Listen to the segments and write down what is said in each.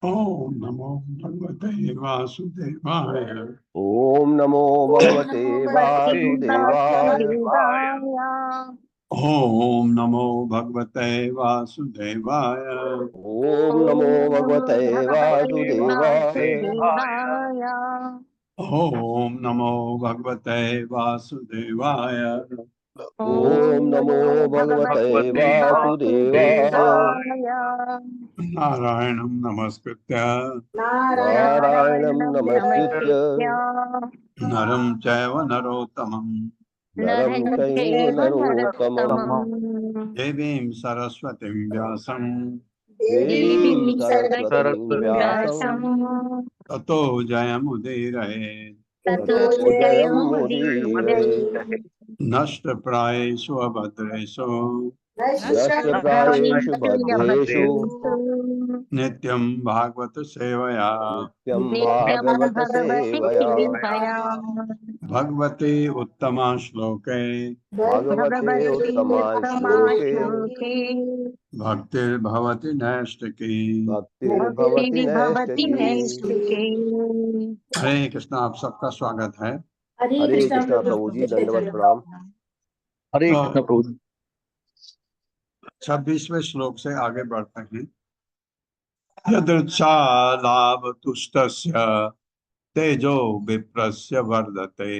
ओम नमो भगवते वासुदेवाय। ओम नमो भगवते वासुदेवाय। ओम नमो भगवते वासुदेवाय। ओम नमो भगवते वासुदेवाय। ओम नमो भगवते वासुदेवाय। ओम नमो भगवते वासुदेवाय। नारायणं नमस्कृत्य नारायणं नमस्कृत्य नरं चैव नरोत्तमं नरं चैव नरोत्तमं देवीं सरस्वतीं व्यासं देवीं सरस्वतीं व्यासं ततो जयमुदीरये। ततो जयमुदीरये। नष्टप्रायेषु अभद्रेषु नष्टप्रायेषु भद्रेषु नित्यं भागवत सेवया नित्यं भागवत सेवया भगवते उत्तमा श्लोके भगवते उत्तमाय श्लोके भक्तिर्भवति नैष्टिकी। भक्तिर्भवति नैष्टिकी। हरे कृष्ण। आप सबका स्वागत है। हरे कृष्णा प्रभु जी, दंडवत प्रणाम। हरे तो कृष्ण प्रभु। 26वें श्लोक से आगे बढ़ते हैं। यदृच्छा लाभ तुष्टस्य तेजो विप्रस्य वर्धते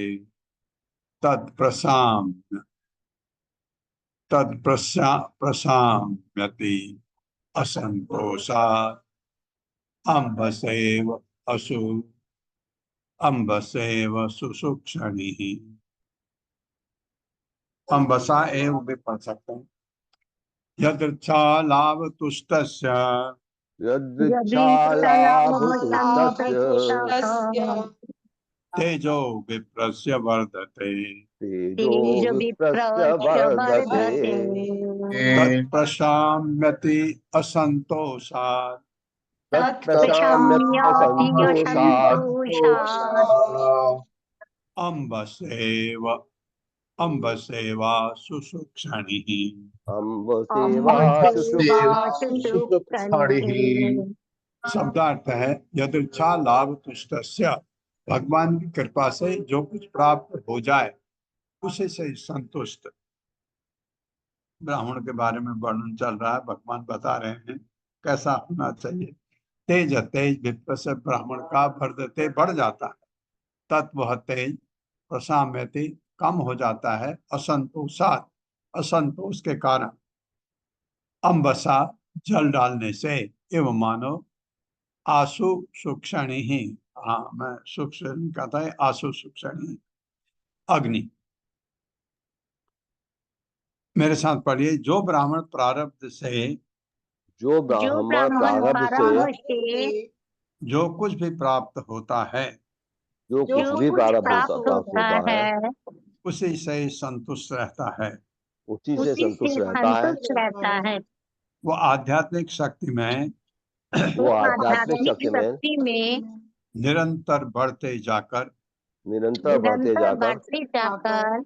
तत्प्रशाम्यति असंतोषा अम्बसेव सुसूक्षणिः। अम्बसा एव भी पढ़ सकते हैं। यदृच्छा लाभ तुष्टस्य यदृच्छा लाभ तुष्टस्य तेजो विप्रस्य वर्धते तेजो विप्रस्य वर्धते तत्प्रशाम्यति असन्तोषात् तत्प्रशाम्यत्यसन्तोषात् अम्बसेव अम्बसेवा शुशुक्षणिः। अम्बसेवा शब्दार्थ है यदृच्छा लाभ तुष्टस्य, भगवान की कृपा से जो कुछ प्राप्त हो जाए उसे से संतुष्ट। ब्राह्मण के बारे में वर्णन चल रहा है, भगवान बता रहे हैं कैसा होना चाहिए। तेज तेज विप्र से ब्राह्मण का वर्धते बढ़ जाता है, तत्व तेज प्रशाम्यति कम हो जाता है, असंतोषात असंतोष के कारण, अम्बसा जल डालने से, एवं मानो आशु सूक्षणी ही, हाँ मैं सूक्षणी कहता है, आशु सूक्षणी अग्नि। मेरे साथ पढ़िए, जो ब्राह्मण प्रारब्ध से, जो ब्राह्मण प्रारब्ध से जो कुछ भी प्राप्त होता है, जो कुछ भी प्रारब्ध होता है उसी से संतुष्ट रहता है, उसी से संतुष्ट रहता है। वो आध्यात्मिक शक्ति में वो आध्यात्मिक शक्ति में निरंतर बढ़ते जाकर बढ़ते जाकर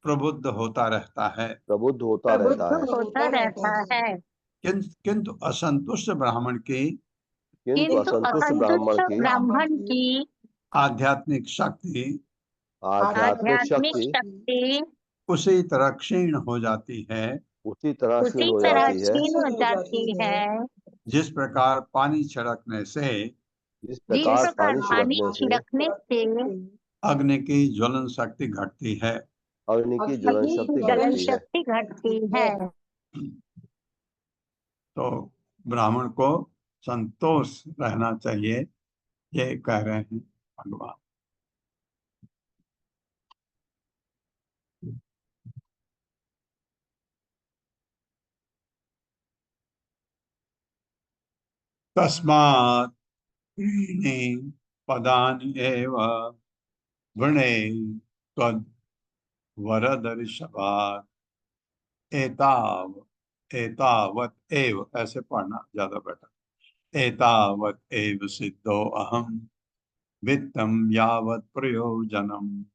प्रबुद्ध होता रहता है। प्रबुद्ध होता रहता है। किंतु असंतुष्ट ब्राह्मण की किंतु असंतुष्ट ब्राह्मण की आध्यात्मिक शक्ति उसी तरह क्षीण हो जाती है, उसी तरह क्षीण हो जाती है जिस प्रकार पानी छिड़कने से जिस प्रकार पानी छिड़कने से अग्नि की ज्वलन शक्ति घटती है। अग्नि की ज्वलन शक्ति घटती है। तो ब्राह्मण को संतोष रहना चाहिए, ये कह रहे हैं भगवान। तस्मात् त्रीणि पदानि एव वृणे त्वद् वरद ऋषभात् एतावत एव, ऐसे पढ़ना ज्यादा बेटर। एतावत एव सिद्धो अहम वित्तम यावत प्रयोजनम।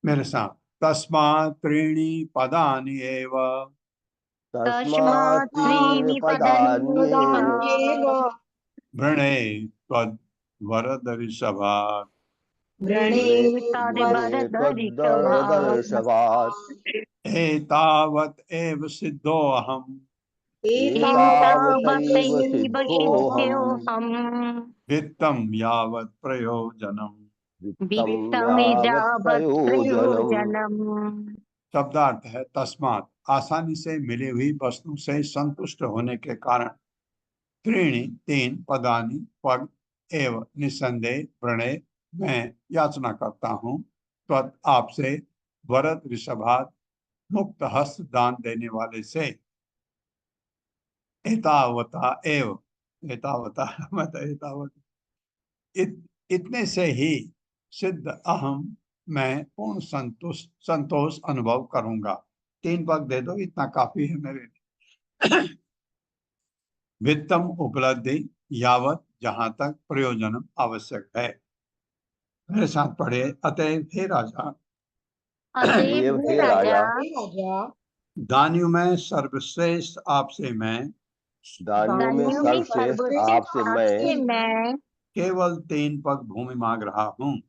मेरे साथ, तस्मात् त्रीणि पदानि एव तस्मात् त्रीणि पदान्येव वृणे त्वद् वरद ऋषभात् एतावत एव सिद्धो अहम वित्तम यावत प्रयोजनम। शब्दार्थ है तस्मात्, आसानी से मिली हुई वस्तु से संतुष्ट होने के कारण, त्रीणि तीन, पदानि पद, एवं निसंदेह, प्रणय मैं याचना करता हूँ, त्वत् आपसे, वरद ऋषभात मुक्त हस्त दान देने वाले से, एतावता एव, एतावता मतलब एतावत, इतने से ही सिद्ध अहम, मैं पूर्ण संतोष अनुभव करूंगा। 3 पद दे दो, इतना काफी है मेरे लिए। वित्तम उपलब्धि यावत, जहां तक प्रयोजन आवश्यक है। मेरे साथ पढ़े, अतएव हे राजा, दानियों में सर्वश्रेष्ठ आपसे मैं, केवल 3 पग भूमि मांग रहा हूँ।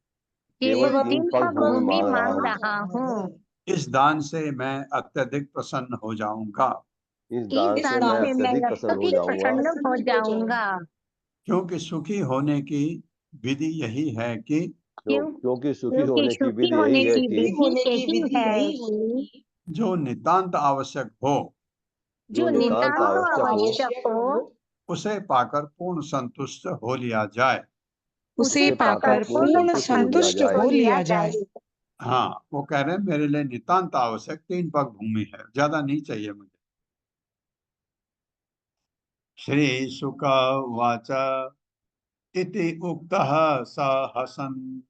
इस दान से मैं अत्यधिक प्रसन्न हो जाऊंगा। क्योंकि सुखी होने की विधि यही है कि, क्योंकि सुखी होने की विधि यही है कि जो नितांत आवश्यक हो, उसे पाकर पूर्ण संतुष्ट हो लिया जाए। हाँ, वो कह रहे हैं मेरे लिए नितांत आवश्यक 3 पग भूमि है, ज्यादा नहीं चाहिए मुझे। श्री शुक वाच इति उक्तः स हसन्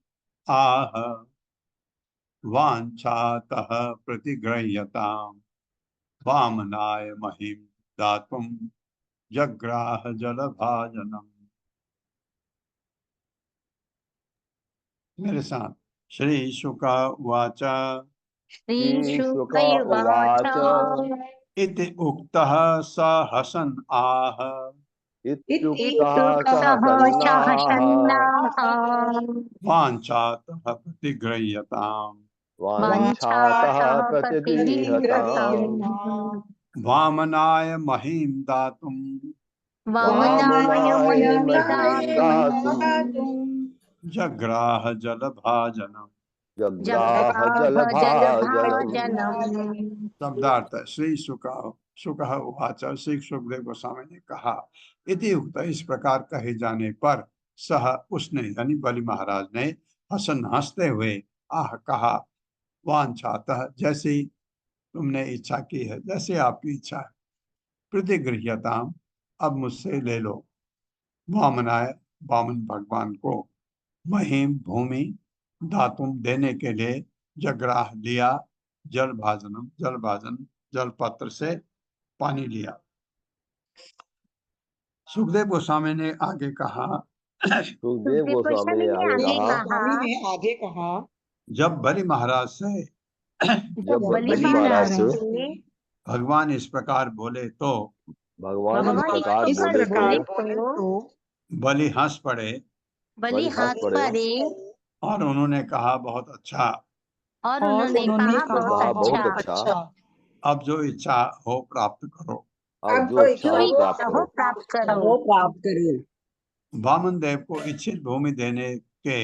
आह वाञ्छातः प्रतिगृह्यताम् वामनाय महिं दातुं जग्राह जलभाजनम्। मेरे साथ। श्री शुक उवाच श्रीशुक उवाच इति उक्तः स हसन् आह इत्युक्तः इत्युक्तः सहसन्नाः वाञ्छातः प्रतिगृह्यताम् वाञ्छातः प्रतिगृह्यताम् प्रतिगृह्यताम् वामनाय महीं दातुं वामनाय महीं दातुम् दातुम् जग्राह जलभाजनम्। जग्राह जलभाजनम्। जलभाजनम्। शब्दार्थ श्री शुक उवाच। श्री सुखदेव गोस्वामी ने कहा इति उक्त इस प्रकार कहे जाने पर सह उसने यानी बलि महाराज ने हसन हंसते हुए आह कहा वांछातः जैसी तुमने इच्छा की है जैसे आपकी इच्छा है प्रतिगृह्यताम अब मुझसे ले लो वामनाय वामन भगवान को महीम भूमि धातुम देने के लिए जग्राह लिया जल भाजन जल पत्र से पानी लिया। सुखदेव गोस्वामी ने आगे कहा सुखदेव गोस्वामी ने आगे सुखदेव कहा गोस्वामी ने आगे कहा जब बलि महाराज से जब बलि महाराज से भगवान इस प्रकार बोले तो भगवान इस भगवान प्रकार इस बोले प्रकार तो बोले तो बलि हंस पड़े बलि हंस पड़े और उन्होंने कहा बहुत अच्छा और उन्होंने कहा बहुत बहुत अच्छा। अच्छा। अब जो इच्छा हो प्राप्त करो। अब जो इच्छा हो प्राप्त करो। वो प्राप्त करो। वामन देव को इच्छित भूमि देने के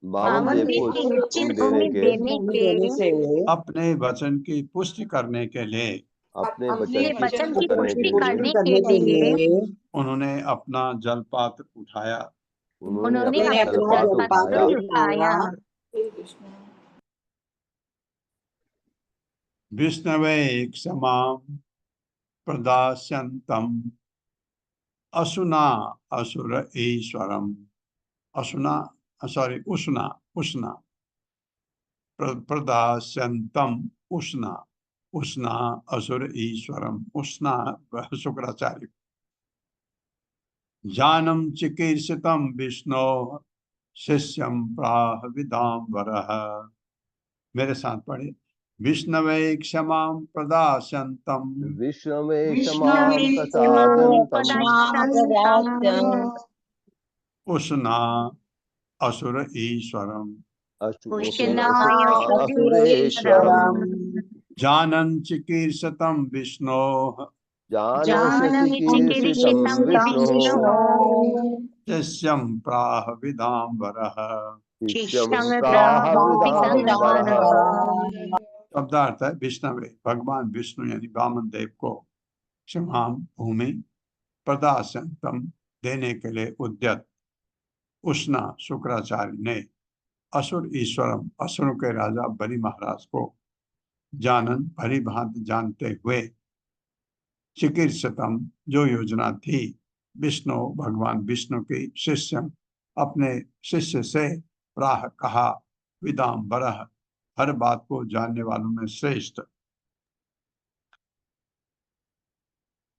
वामन देव को इच्छित भूमि देने देने के से अपने वचन की पुष्टि करने के लिए अपने अपने वचन वचन की की पुष्टि पुष्टि करने के लिए करने के लिए उन्होंने अपना जलपात्र उठाया उन्होंने उन्होंने अपना अपना जलपात्र उठाया जलपात्र उठाया विष्णवे क्षमां प्रदास्यन्तम् असुना असुर ईश्वरम असुना उष्णा उष्णा प्रदास्यन्तम उष्णा उष्णा असुर ईश्वरम उष्णा शुक्राचार्य जानम चिकीर्षितम विष्णो शिष्यम प्राह विदाम्बरः। मेरे साथ पढ़े विष्णवे क्षमां प्रदास्यन्तम विश्व में क्षमां विष्णवे प्रसादन्तम् उष्णा असुर ईश्वरम उष्णाय असुरेश्वरम् जानन् चिकीर्षतं विष्णोः जानन्ति कीर्षितं विष्णोः शिष्यं प्राह विदाम्बरः। शिष्यं प्राह विदाम्बरः। शब्दार्थ है विष्णवे भगवान विष्णु यानी वामन देव को क्षमाम भूमि प्रदास्यंतम देने के लिए उद्यत उष्णा शुक्राचार्य ने असुर ईश्वरम असुरों के राजा बलि महाराज को जानन भली भांति जानते हुए चिकीर्षतम जो योजना थी विष्णु भगवान विष्णु की शिष्य अपने शिष्य से प्राह कहा विदाम्बरः हर बात को जानने वालों में श्रेष्ठ।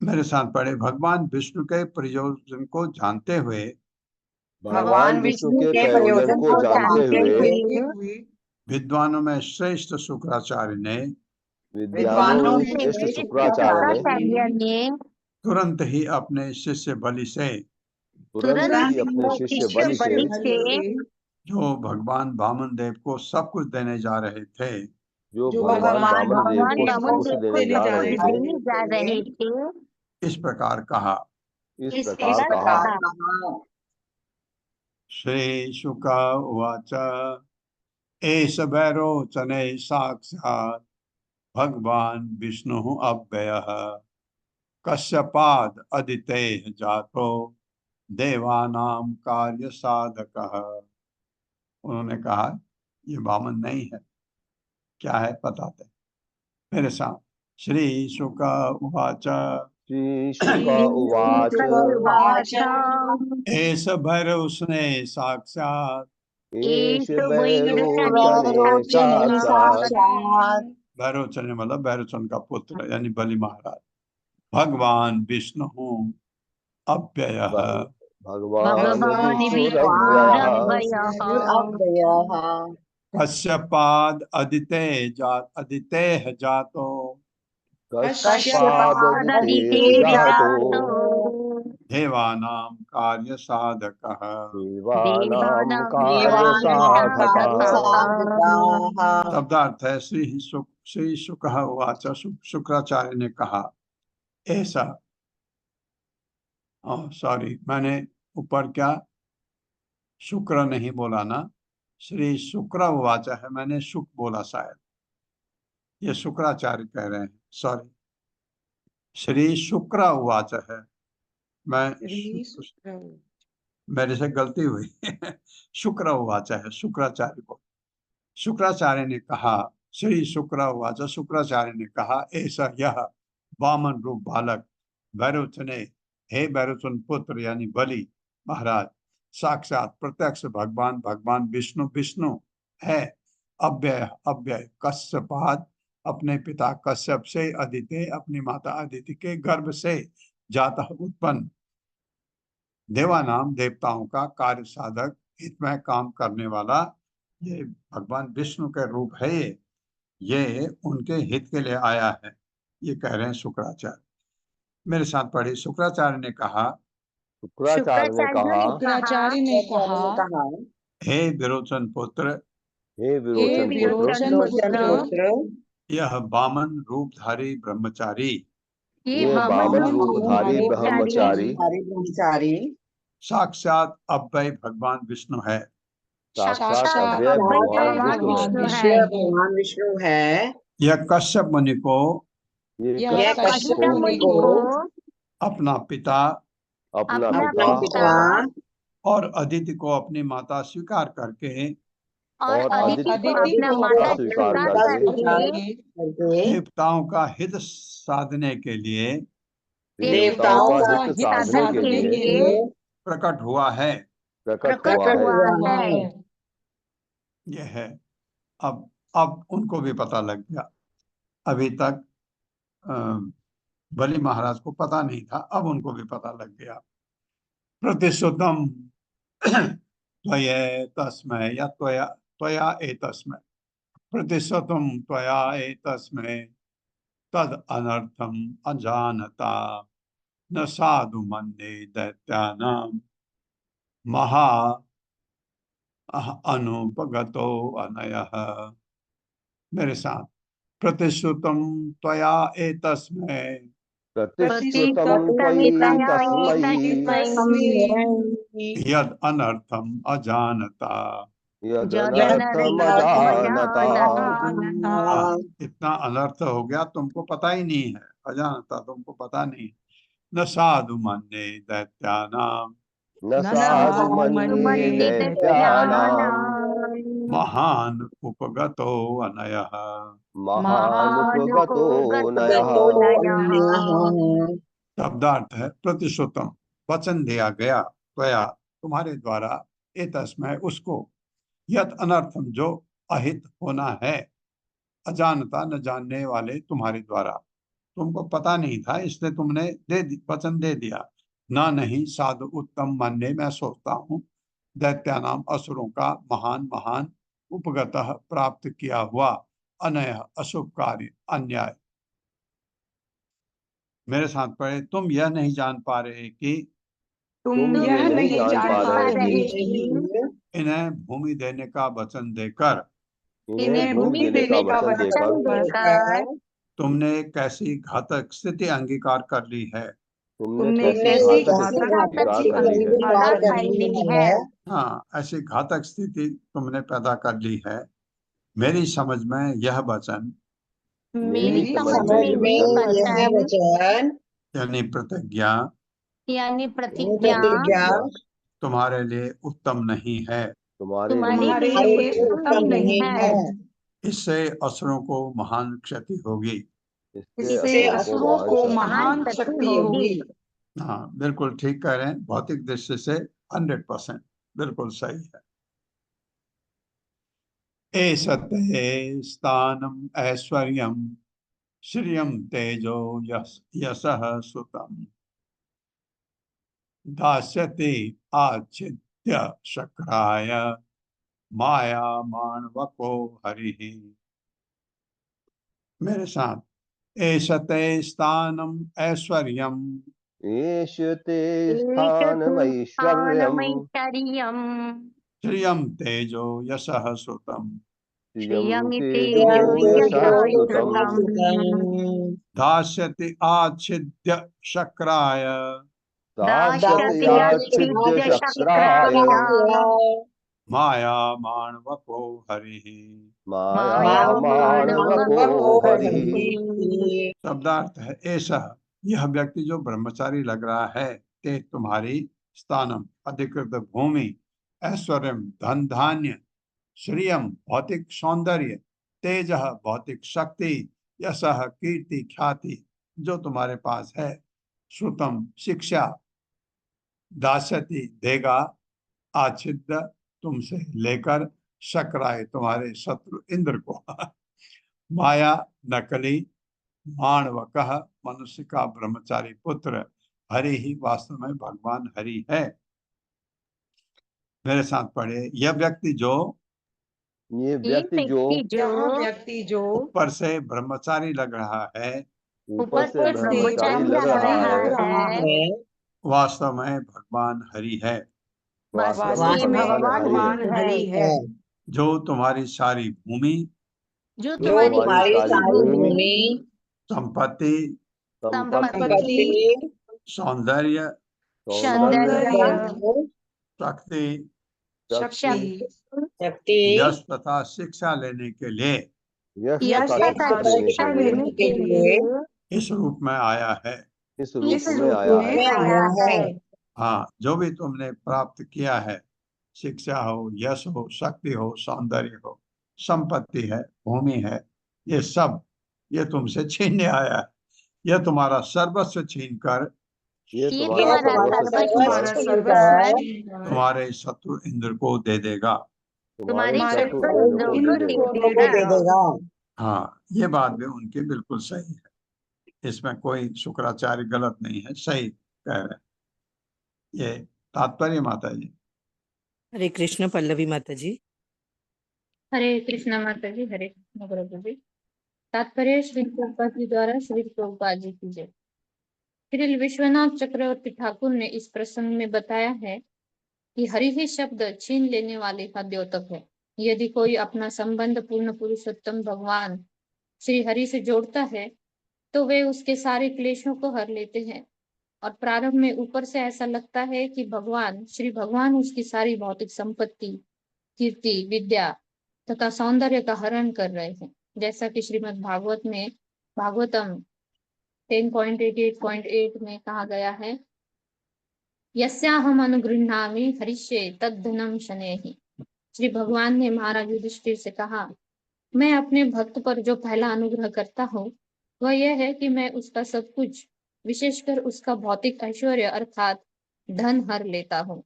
मेरे साथ पढ़े भगवान विष्णु के प्रयोजन को जानते हुए भगवान विष्णु के प्रयोजन को जानते हुए विद्वानों में श्रेष्ठ शुक्राचार्य ने विद्वानों में श्रेष्ठ शुक्राचार्य ने तुरंत ही अपने शिष्य बलि से तुरंत ही अपने शिष्य बलि से जो भगवान वामन देव को सब कुछ देने जा रहे थे जो भगवान वामन देव को सब कुछ देने जा रहे थे इस प्रकार कहा श्री शुक उवाच एष वैरोचने साक्षात् भगवान विष्णु अव्ययः कश्यपाद अदितेः जातो देवानां कार्य साधकः। उन्होंने कहा ये वामन नहीं है क्या है बताते मेरे साथ। श्री शुक उवाच श्रीशुक उवाच उवाच एष भैरवस्ने साक्षात् एष रोचने भैरोचने साक्षात् साक्षात् भैरवचन मतलब भैरवचन का पुत्र यानी बलि महाराज भगवान विष्णु अव्यय भगवान भगवान् विष्णुरव्ययः अव्ययः कश्यपाद अदितेः जातो कश्यपाददिते जातो देवानां कार्य साधकः देवानां देवानां कार्यसाधकः। कार्यसाधकाः शब्दार्थ है श्री शुक उवाच शुक्राचार्य ने कहा ऐसा सॉरी मैंने ऊपर क्या शुक्र नहीं बोला ना, श्री शुक्र उवाच है, मैंने शुक बोला शायद, ये शुक्राचार्य कह रहे हैं, सॉरी श्री शुक्र उवाच है, मेरे से गलती हुई शुक्र उवाच है, शुक्राचार्य को, शुक्राचार्य ने कहा, श्री शुक्र उवाच शुक्राचार्य ने कहा ऐसा यह वामन रूप बालक भैरवचने, हे भैरवचन पुत्र यानी बलि महाराज साक्षात प्रत्यक्ष भगवान विष्णु विष्णु है, अव्यय अव्यय कश्यपाद अपने पिता कश्यप से, अदिति अपनी माता अदिति के गर्भ से, जाता उत्पन्न, देवानाम देवताओं का कार्य साधक हितमय काम करने वाला, ये भगवान विष्णु के रूप है, ये उनके हित के लिए आया है, ये कह रहे हैं शुक्राचार्य। मेरे साथ पढ़ी, शुक्राचार्य ने कहा, शुक्राचार्य ने कहा, हे विरोचन पुत्र, हे विरोचन पुत्र, यह वामन रूपधारी ब्रह्मचारी, ये वामन रूपधारी ब्रह्मचारी साक्षात अव्यय भगवान विष्णु है, साक्षात अव्यय भगवान विष्णु है। यह कश्यप मुनि को ये कश्यप मुनि को अपना पिता अपना पिता और अदिति को अपनी माता स्वीकार करके, और अदिति को माता स्वीकार करके देवताओं का हित साधने के लिए देवताओं का हित साधने के लिए प्रकट हुआ है, यह है। अब उनको भी पता लग गया, अभी तक बलि महाराज को पता नहीं था, अब उनको भी पता लग गया। प्रतिश्रुतम त्वये तस्मै या त्वया एतस्मै, प्रतिश्रुतम त्वया एतस्मै तद अनर्थम अजानता न साधु मन्ये दैत्यानां महा अनुपगतो अनयः। मेरे साथ, प्रतिश्रुतम त्वया एतस्मै प्रतिश्रुतं त्वयि तस्मै यद अनर्थम अजानता, यदनर्थम अजानता। इतना अनर्थ हो गया तुमको पता ही नहीं है, अजानता तुमको पता नहीं, न साधु मन्ये दैत्यानां न साधु मन्ये दैत्यानां महान उपगतो अनयः, महानुपगतो नयः। शब्दार्थ है, प्रतिश्रुतम वचन दिया गया, त्वया तुम्हारे द्वारा, एतस्मै उसको, यत अनर्थम जो अहित होना है, अजानता न जानने वाले तुम्हारे द्वारा, तुमको पता नहीं था इसलिए तुमने वचन दे दिया, ना नहीं साधु उत्तम मानने मैं सोचता हूँ, दैत्यानाम असुरों का महान महान उपगतः प्राप्त किया हुआ, अनय अशुभ कार्य अन्याय। मेरे साथ पढ़े, तुम यह नहीं जान पा रहे कि तुम यह नहीं जान पा रहे कि इन्हें भूमि देने का वचन देकर इन्हें भूमि देने का वचन देकर तुमने कैसी घातक स्थिति अंगीकार कर ली है, तुमने कैसी घातक अंगीकार कर ली है। हाँ, ऐसी घातक स्थिति तुमने पैदा कर ली है। मेरी समझ में यह वचन, मेरी समझ में यह वचन यानी प्रतिज्ञा तुम्हारे लिए उत्तम नहीं है, तुम्हारे लिए उत्तम नहीं है। इससे असुरों को महान क्षति होगी। इससे असुरों को महान शक्ति होगी। हाँ, बिल्कुल ठीक कह रहे हैं। भौतिक दृष्टि से 100% बिल्कुल सही है। एष ते स्थानम ऐश्वर्यम श्रियम तेजो यशः सुतम दास्यति आच्छिद्य शक्राय माया माणवको हरिः। मेरे साथ, एष ते स्थानम ऐश्वर्यम एष ते स्थानमैश्वर्यम् श्रियम तेजो यशः सुतम श्रियं तेजो तेजो यशः सुतम् दास्यति आच्छिद्य शक्राय दास्यति आच्छिद्य शक्राय माया माणवको हरिः। माया माणवको हरिः। शब्दार्थ है, ऐसा यह व्यक्ति जो ब्रह्मचारी लग रहा है, ते तुम्हारी स्थानम अधिकृत भूमि, ऐश्वर्यम धन धान्य, श्रियम भौतिक सौंदर्य, तेज भौतिक शक्ति, यशः कीर्ति ख्याति जो तुम्हारे पास है, श्रुतम शिक्षा, दास्यति देगा, आच्छिद्य तुमसे लेकर, शक्राय तुम्हारे शत्रु इंद्र को माया नकली, माणवकः मनुष्य का ब्रह्मचारी पुत्र, हरि ही वास्तव में भगवान हरि है। मेरे साथ पढ़े, यह व्यक्ति जो ये व्यक्ति जो ऊपर से ब्रह्मचारी लग रहा है, ऊपर से ब्रह्मचारी लग रहा है, वास्तव में भगवान हरि है। वास्तव में भगवान हरि है। जो तुम्हारी सारी भूमि, जो तुम्हारी सारी भूमि, संपत्ति, संपत्ति, सौंदर्य, शक्ति, यश तथा शिक्षा लेने के लिए इस रूप में आया है। हाँ, जो भी तुमने प्राप्त किया है, शिक्षा हो, यश हो, शक्ति हो, सौंदर्य हो, संपत्ति है, भूमि है, ये सब ये तुमसे छीनने आया है। यह तुम्हारा सर्वस्व छीनकर तुम्हारे शत्रु इंद्र को दे देगा। हाँ, ये बात भी उनकी बिल्कुल सही है। इसमें कोई शुक्राचार्य गलत नहीं है, सही कह रहे हैं। ये तात्पर्य माता जी। हरे कृष्ण। पल्लवी माता जी। हरे कृष्ण माता जी। हरे कृष्ण प्रभु जी। तात्पर्य श्री प्रभुपाद जी द्वारा श्री प्रभुपाद जी की जय। श्री विश्वनाथ चक्रवर्ती ठाकुर ने इस प्रसंग में बताया है कि हरि ही शब्द छीन लेने वाले का द्योतक है। यदि कोई अपना संबंध पूर्ण पुरुषोत्तम भगवान श्री हरि से जोड़ता है तो वे उसके सारे क्लेशों को हर लेते हैं। और प्रारंभ में ऊपर से ऐसा लगता है कि श्री भगवान उसकी सारी भौतिक संपत्ति, कीर्ति, विद्या तथा सौंदर्य का हरण कर रहे हैं, जैसा कि श्रीमद् भागवत में भागवतम 10.88.8 में कहा गया है, यस्याहम अनुगृह्णामि हरिष्ये तद्धनम शनैहि। श्री भगवान ने महाराज युधिष्ठिर से कहा, मैं अपने भक्त पर जो पहला अनुग्रह करता हूँ वह यह है कि मैं उसका सब कुछ, विशेषकर उसका भौतिक ऐश्वर्य अर्थात धन हर लेता हूँ।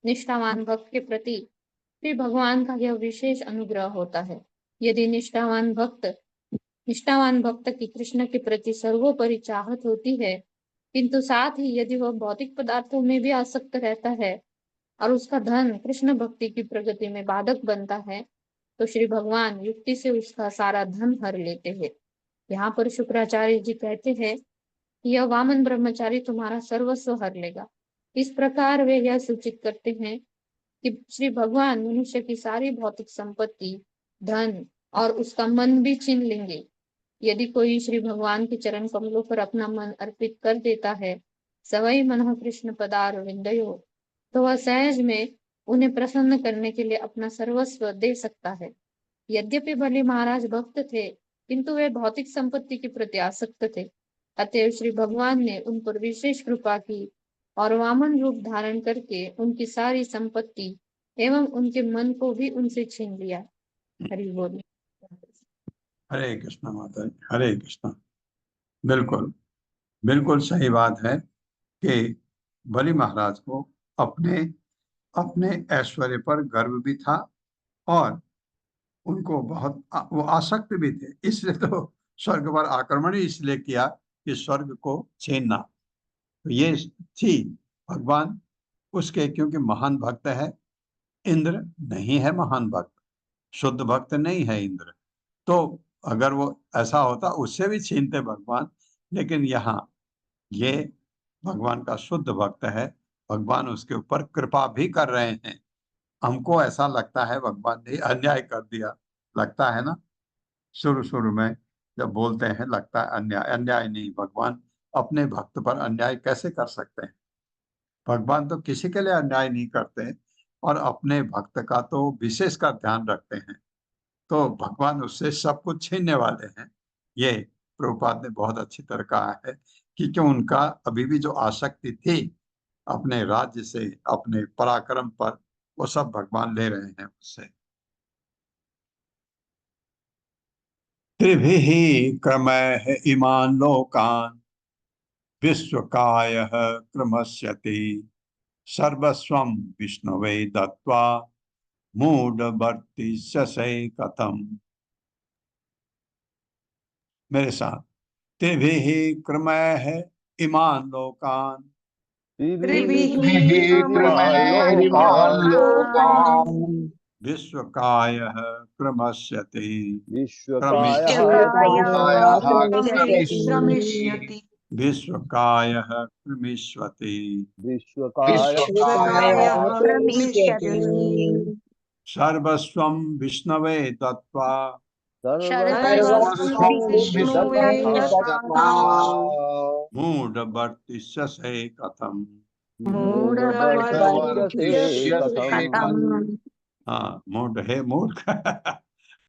निष्ठावान भक्त के प्रति श्री भगवान का यह विशेष अनुग्रह होता है। यदि निष्ठावान भक्त की कृष्ण के प्रति सर्वोपरि चाहत होती है, किंतु साथ ही यदि वह भौतिक पदार्थों में भी आसक्त रहता है और उसका धन कृष्ण भक्ति की प्रगति में बाधक बनता है, तो श्री भगवान युक्ति से उसका सारा धन हर लेते हैं। यहाँ पर शुक्राचार्य जी कहते हैं कि यह वामन ब्रह्मचारी तुम्हारा सर्वस्व हर लेगा। इस प्रकार वे यह सूचित करते हैं कि श्री भगवान मनुष्य की सारी भौतिक संपत्ति, धन और उसका मन भी छीन लेंगे। यदि कोई श्री भगवान के चरण कमलों पर अपना मन अर्पित कर देता है, सवै मनः कृष्ण पदार विंदयो, तो वह सहज में उन्हें प्रसन्न करने के लिए अपना सर्वस्व दे सकता है। यद्यपि भले महाराज भक्त थे, किंतु वे भौतिक संपत्ति के प्रति आसक्त थे। अतएव श्री भगवान ने उन पर विशेष कृपा की और वामन रूप धारण करके उनकी सारी संपत्ति एवं उनके मन को भी उनसे छीन लिया। हरि बोल। हरे कृष्ण माता जी। हरे कृष्ण। बिल्कुल बिल्कुल सही बात है कि बलि महाराज को अपने अपने ऐश्वर्य पर गर्व भी था, और उनको बहुत वो आसक्त भी थे, इसलिए तो स्वर्ग पर आक्रमण ही इसलिए किया कि स्वर्ग को छीनना। तो ये थी भगवान उसके, क्योंकि महान भक्त है। इंद्र नहीं है महान भक्त, शुद्ध भक्त नहीं है इंद्र। तो अगर वो ऐसा होता उससे भी छीनते भगवान, लेकिन यहाँ ये भगवान का शुद्ध भक्त है, भगवान उसके ऊपर कृपा भी कर रहे हैं। हमको ऐसा लगता है भगवान ने अन्याय कर दिया, लगता है ना, शुरू शुरू में जब बोलते हैं लगता है अन्याय। अन्याय नहीं, भगवान अपने भक्त पर अन्याय कैसे कर सकते हैं? भगवान तो किसी के लिए अन्याय नहीं करते, और अपने भक्त का तो विशेषकर ध्यान रखते हैं। तो भगवान उससे सब कुछ छीनने वाले हैं। ये प्रभुपाद ने बहुत अच्छी तरह कहा है कि क्यों उनका अभी भी जो आसक्ति थी अपने राज्य से, अपने पराक्रम पर, वो सब भगवान ले रहे हैं उससे। त्रिभिः क्रमैः इमान् लोकान् विश्वकायः क्रमस्यति सर्वस्वं विष्णवे दत्त्वा मूढ़वर्तिष्यसे कथम्। मेरे साथ, त्रिभिः क्रमैः इमान् लोकान् त्रिभिः क्रमैरिमान् लोकान् विश्वकायः क्रमस्यति विश्वकायः क्रमिष्यति विश्वकायः क्रमिष्यति विश्वकायः क्रमिष्यति सर्वस्वं विष्णवे दत्त्वा सर्वस्वं विष्णुवे दत्त्वा मूढ़वर्तिष्यसे कथम्। मूढ़वर्तिष्यसे कथम्। हाँ, मूढ़ है मूर्ख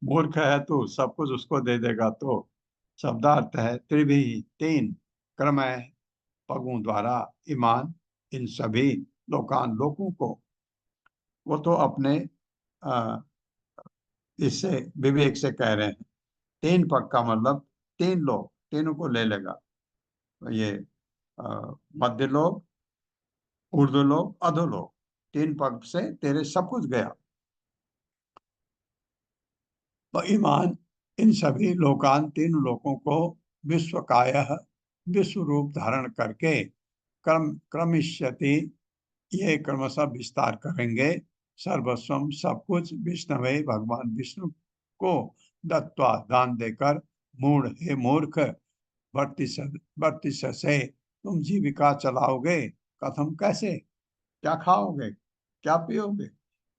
मूर्ख है तो सब कुछ उसको दे देगा। तो शब्दार्थ है त्रिभी, तीन, क्रम है पगों द्वारा, ईमान, इन सभी लोकान, लोगों को। वो तो अपने इससे विवेक से कह रहे हैं। तीन पग का मतलब तीन लोग, तीनों को ले लेगा। ये मध्य लोग, ऊर्ध्व लोग, अधोलोक, तीन पग से तेरे सब कुछ गया। तो ईमान, इन सभी लोकान, तीन लोकों को विश्वकाय, विश्व रूप धारण करके क्रमिष्यति, ये क्रमशः विस्तार करेंगे। सर्वस्वम, सब कुछ, विष्णवे, भगवान विष्णु को दत्वा, दान देकर, मूढ़, हे मूर्ख, वर्तिष्य से, तुम जीविका चलाओगे, कथम, कैसे, क्या खाओगे, क्या पियोगे,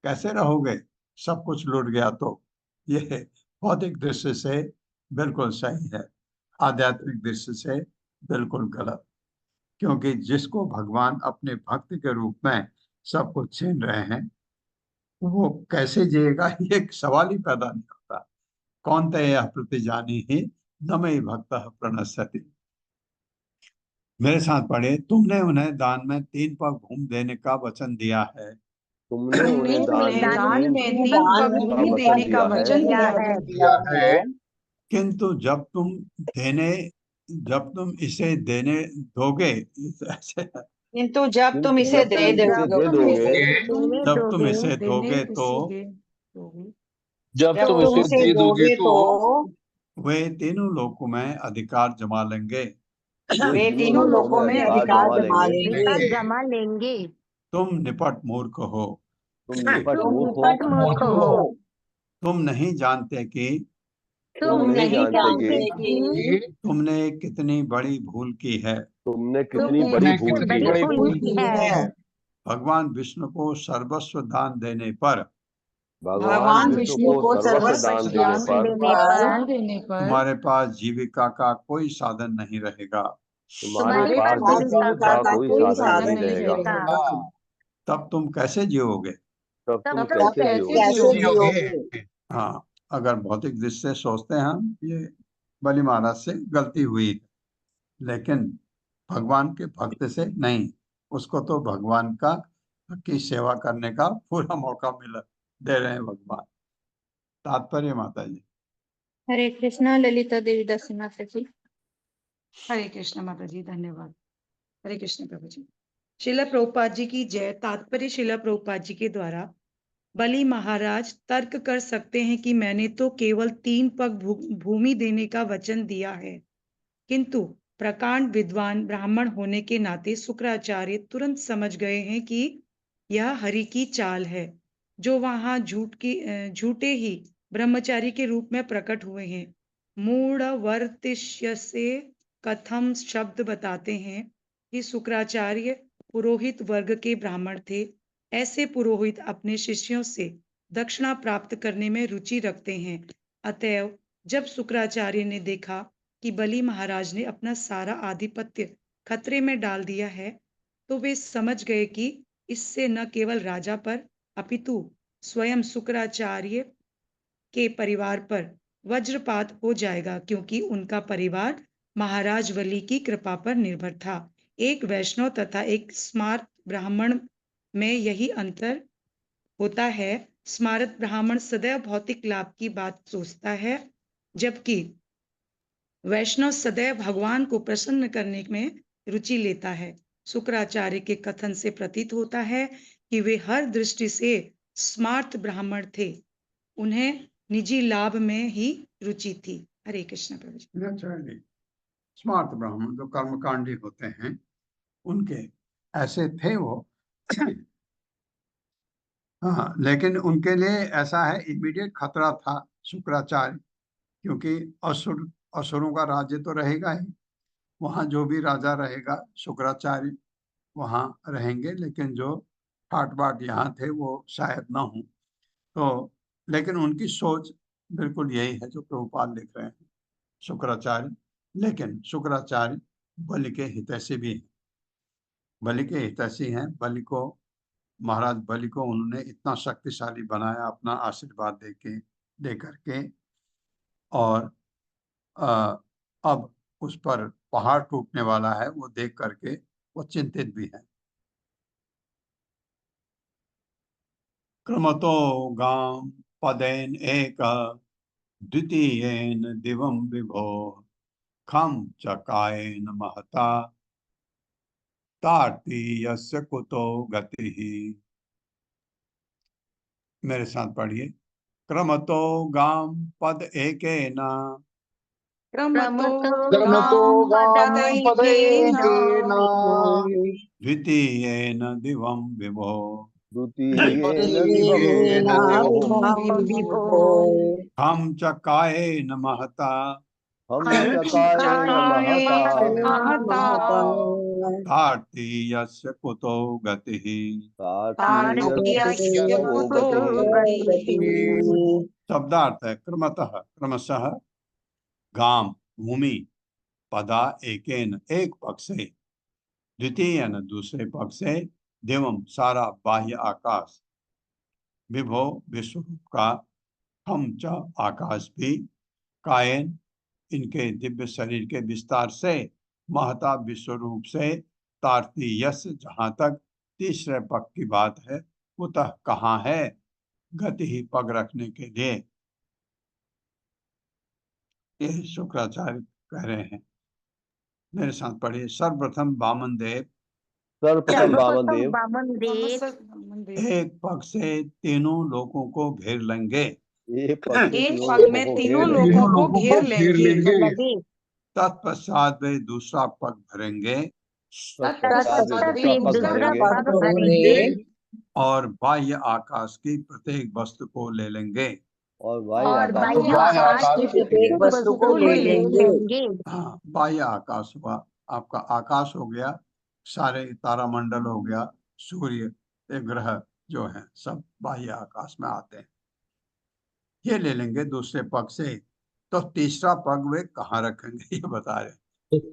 कैसे रहोगे, सब कुछ लूट गया तो। ये भौतिक दृष्टि से बिल्कुल सही है, आध्यात्मिक दृष्टि से बिल्कुल गलत। क्योंकि जिसको भगवान अपने भक्त के रूप में सब कुछ छीन रहे हैं, वो कैसे जिएगा, ये एक सवाल ही पैदा नहीं होता। कौन ते यह प्रतिजानी ही न मई भक्त प्रणश्यति। मेरे साथ पढ़े, तुमने उन्हें दान में तीन पग भूमि देने का वचन दिया है, तुमने उन्हें दान में तीन पग का भूमि वचन देने का दिया वचन दिया है। किंतु जब तुम इसे देने दोगे, ऐसे, किंतु जब तुम इसे जब तुम इसे दे दोगे, जब तुम इसे दोगे तो जब तुम इसे दे दोगे तो वे तीनों लोकों में अधिकार जमा लेंगे। वे तीनों लोकों में अधिकार जमा लेंगे। जमा लेंगे। तुम निपट मूर्ख हो, तुम निपट निपट मूर्ख हो, हो, तुम नहीं जानते कि तुम नहीं जानते कि कि तुमने कितनी बड़ी भूल की है। तुमने कितनी तुमने बड़ी कितनी भूल की बड़ी है। भूल की है। भगवान विष्णु को सर्वस्व दान देने पर भगवान विष्णु को सर्वस्व दान देने पर तुम्हारे पास जीविका का कोई साधन नहीं रहेगा। तुम्हारे पास जीविका का कोई साधन नहीं रहेगा। तब तुम कैसे जियोगे? तब तब तुम तुम कैसे जियोगे? हाँ, अगर भौतिक दृष्टि से सोचते हैं हम, ये बलि महाराज से गलती हुई है, लेकिन भगवान के भक्त से नहीं। उसको तो भगवान का की सेवा करने का पूरा मौका मिला, दे रहे हैं भगवान। तात्पर्य माता जी। हरे कृष्णा। ललिता देवी दासी माता जी। हरे कृष्ण माता जी, धन्यवाद। हरे कृष्ण प्रभु जी। श्रील प्रभुपाद जी की जय। तात्पर्य श्रील प्रभुपाद जी के द्वारा बलि महाराज तर्क कर सकते हैं कि मैंने तो केवल 3 पग भूमि देने का वचन दिया है, किंतु प्रकांड विद्वान ब्राह्मण होने के नाते शुक्राचार्य तुरंत समझ गए हैं कि यह हरि की चाल है, जो वहां झूठे ही ब्रह्मचारी के रूप में प्रकट हुए हैं। मूढ़ वर्तिष्य से कथम शब्द बताते हैं कि शुक्राचार्य पुरोहित वर्ग के ब्राह्मण थे। ऐसे पुरोहित अपने शिष्यों से दक्षिणा प्राप्त करने में रुचि रखते हैं। अतएव जब शुक्राचार्य ने देखा कि बलि महाराज ने अपना सारा आधिपत्य खतरे में डाल दिया है, तो वे समझ गए कि इससे न केवल राजा पर अपितु स्वयं शुक्राचार्य के परिवार पर वज्रपात हो जाएगा, क्योंकि उनका परिवार महाराज बलि की कृपा पर निर्भर था। एक वैष्णव तथा एक स्मार्त ब्राह्मण में यही अंतर होता है। स्मार्त ब्राह्मण सदैव भौतिक लाभ की बात सोचता है, जबकि वैष्णव सदैव भगवान को प्रसन्न करने में रुचि लेता है। शुक्राचार्य के कथन से प्रतीत होता है कि वे हर दृष्टि से स्मार्त ब्राह्मण थे। उन्हें निजी लाभ में ही रुचि थी। हरे कृष्ण प्रभु जी। नेचुरली स्मार्ट ब्राह्मण जो कर्मकांडी होते हैं उनके ऐसे थे वो। हाँ, लेकिन उनके लिए ऐसा है इमीडिएट खतरा था शुक्राचार्य, क्योंकि असुरों का राज्य तो रहेगा ही, वहां जो भी राजा रहेगा शुक्राचार्य वहां रहेंगे, लेकिन जो ठाट बाट यहाँ थे वो शायद ना हो। तो लेकिन उनकी सोच बिल्कुल यही है जो प्रभुपाद लिख रहे हैं, शुक्राचार्य। लेकिन शुक्राचार्य बलि के हितैषी भी हैं, बलि के हितैषी हैं। बलि को महाराज बलि को उन्होंने इतना शक्तिशाली बनाया अपना आशीर्वाद दे करके, और अब उस पर पहाड़ टूटने वाला है वो देख करके वो चिंतित भी है। क्रमतो गाम पदेन एक द्वितीयेन दिवं विभो खम चकायेन महता तार्तीयस्य कुतो गतिः। मेरे साथ पढ़िए। क्रमतो गाम पद एकेन क्रमतो क्रमतो गाम गां पदैकेन पदैकेन द्वितीयेन दिवं विभो द्वितीयेन दिवं द्वितीयेन विभो विभो खम चकायेन महता हम हम चकायेन महता महता तार्तीयस्य कुतो गतिः। तार्क्यस्य कुतो गतिः। शब्दार्थ है क्रमतः क्रमशः, गाम भूमि, पदा एकेन एक पग से, द्वितीयन दूसरे पग से, दिवम सारा बाह्य आकाश, विभो विश्वरूप का, हम च आकाश भी, कायन इनके दिव्य शरीर के विस्तार से, महता विश्वरूप से, तार्तीयस जहां तक तीसरे पग की बात है, उतः कहाँ है, गति ही पग रखने के लिए। ये शुक्राचार्य कह रहे हैं। मेरे साथ पढ़िए। सर्वप्रथम वामन देव सर्वप्रथम वामन सर्वप्रथम देव वामन देव एक पग से तीनों लोगों को घेर लेंगे। एक पग से एक तीनों पग लोगों में को तीनों घेर लेंगे। लोगों को घेर लेंगे। लगे तत्पश्चात वे दूसरा पग भरेंगे तत्पश्चात वे तत्पश्चात दूसरा दूसरा पग पग भरेंगे भरेंगे और बाह्य आकाश की प्रत्येक वस्तु को ले लेंगे। और वायु और आकाश बाह्य बाह्य आकाश आकाश की की प्रत्येक वस्तु को ले लेंगे। हाँ, बाह्य आकाश हुआ, आपका आकाश हो गया, सारे तारामंडल हो गया, सूर्य, ग्रह जो है सब बाह्य आकाश में आते हैं, ये ले लेंगे दूसरे पग से। तो तीसरा पग वे कहाँ रखेंगे ये बता रहे।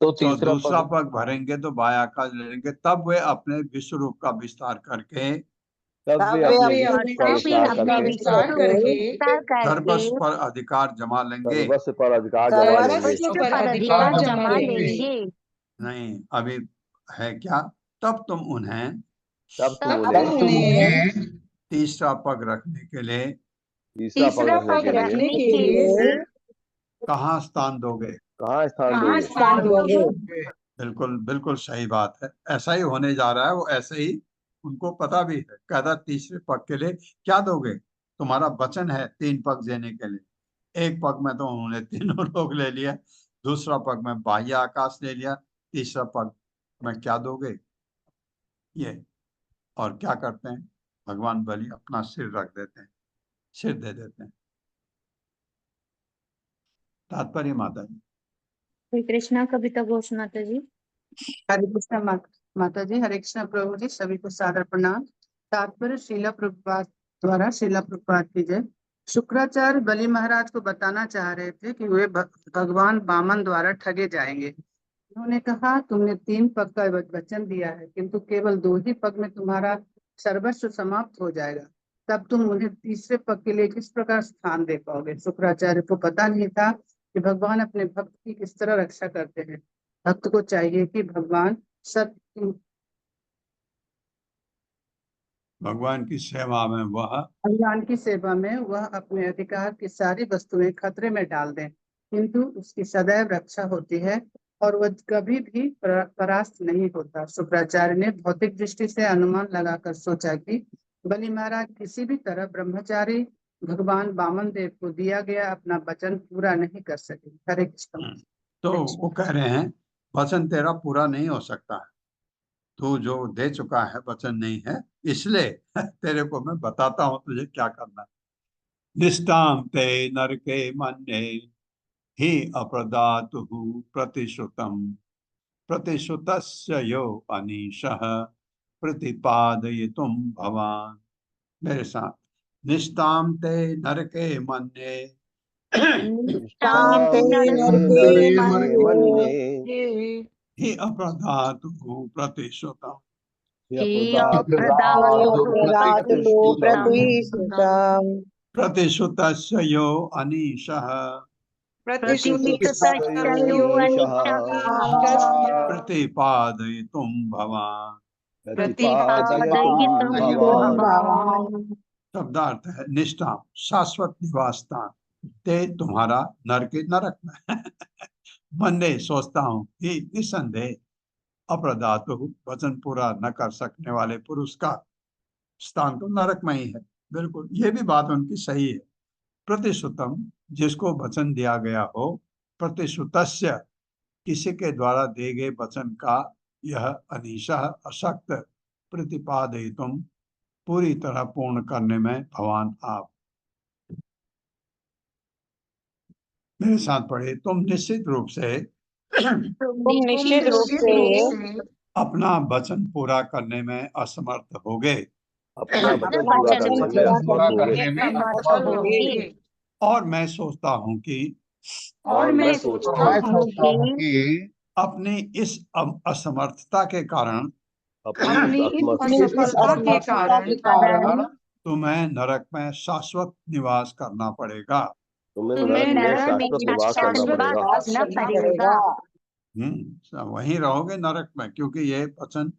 तो दूसरा पग भरेंगे तो बाह्य आकाश ले लेंगे, तब वे अपने विश्व रूप का विस्तार करके तब वे अपने विश्व का तभी विस्तार अपने करके विस्तार करके विस्तार करके सर्वस्व पर अधिकार जमा लेंगे। सर्वस्व पर अधिकार जमा लेंगे। सर्वस्व पर अधिकार जमा लेंगे। नहीं, अभी है क्या, तब तुम उन्हें तब तुम तब तब उन्हें तीसरा पग रखने के लिए तीसरा पग तीसरा रखने पग के लिए रखने के लिए कहाँ स्थान दोगे। कहाँ स्थान कहाँ दोगे? स्थान दोगे? बिल्कुल बिल्कुल सही बात है, ऐसा ही होने जा रहा है। वो ऐसे ही उनको पता भी है। कहता तीसरे पग के लिए क्या दोगे? तुम्हारा वचन है 3 पग देने के लिए। एक पग में तो उन्होंने तीनों लोग ले लिया, दूसरा पग में बाह्य आकाश ले लिया, तीसरा पग में क्या दोगे ये? और क्या करते हैं भगवान बलि? अपना सिर रख देते हैं, सिर दे देते हैं। तात्पर्य माता जी। श्री कृष्णा कविता घोष माता जी। हरे कृष्ण माता जी, हरे कृष्ण प्रभु जी, सभी को सादर प्रणाम। तात्पर्य श्रीला प्रभुपाद द्वारा, श्रीला प्रभुपाद की जय। शुक्राचार्य बलि महाराज को बताना चाह रहे थे कि वे भगवान वामन द्वारा ठगे जाएंगे। उन्होंने कहा, तुमने 3 पग का वचन दिया है, किंतु केवल 2 ही पग में तुम्हारा सर्वस्व समाप्त हो जाएगा। तब तुम उन्हें तीसरे पग के लिए किस प्रकार स्थान दे पाओगे? शुक्राचार्य को पता नहीं था कि भगवान अपने भक्त की किस तरह रक्षा करते हैं। भक्त को चाहिए कि भगवान की सेवा में वह अपने अधिकार की सारी वस्तुएं खतरे में डाल दें, किंतु उसकी सदैव रक्षा होती है और वह कभी भी परास्त नहीं होता। शुक्राचार्य ने भौतिक दृष्टि से अनुमान लगाकर सोचा कि बलि महाराज किसी भी तरह ब्रह्मचारी भगवान वामन देव को दिया गया अपना वचन पूरा नहीं कर सके। हरे कृष्ण। तो वो कह रहे हैं वचन तेरा पूरा नहीं हो सकता है, तू जो दे चुका है वचन नहीं है, इसलिए तेरे को मैं बताता हूँ तुझे क्या करना है। निष्ठां ते नरके मन्ये हि अप्रदातुः प्रतिश्रुतम् प्रतिश्रुतस्य यो अनीशः प्रतिपादयितुं भवान्। मेरे साथ, निष्ठां ते नरके मन्ये निष्ठां ते नरके नरके मन्ये हि अप्रदातुः प्रतिश्रुतम् हि अप्रदातुः प्रतिश्रुतम् प्रतिश्रुतस्य यो अनीशः प्रतिश्रुतस्य यो अनिशः प्रतिपादयितुं भवान्। प्रतिपादयितुं भवान्। शब्दार्थ है निष्ठा, शाश्वत निवास स्थान, ते तुम्हारा नरक नरक में मन्ने सोचता हूँ कि निसंदेह अप्रदातु वचन पूरा न कर सकने वाले पुरुष का स्थान तो नरक में ही है। बिल्कुल ये भी बात उनकी सही है। प्रतिश्रुतम, जिसको वचन दिया गया हो, प्रतिश्रुतस्य, किसी के द्वारा दिए गए वचन का, यह अनिशः अशक्त, प्रतिपादयितुम, पूरी तरह पूर्ण करने में भगवान आप। मेरे साथ पढ़े, तुम निश्चित रूप से अपना वचन पूरा करने में असमर्थ होगे अपना वचन पूरा करने में असमर्थ होगे। और मैं सोचता हूँ कि अपनी इस असमर्थता के कारण तुम्हें नरक में शाश्वत निवास करना पड़ेगा। तुम्हें नरक में शाश्वत निवास करना पड़ेगा। वहीं रहोगे नरक में, क्योंकि ये वचन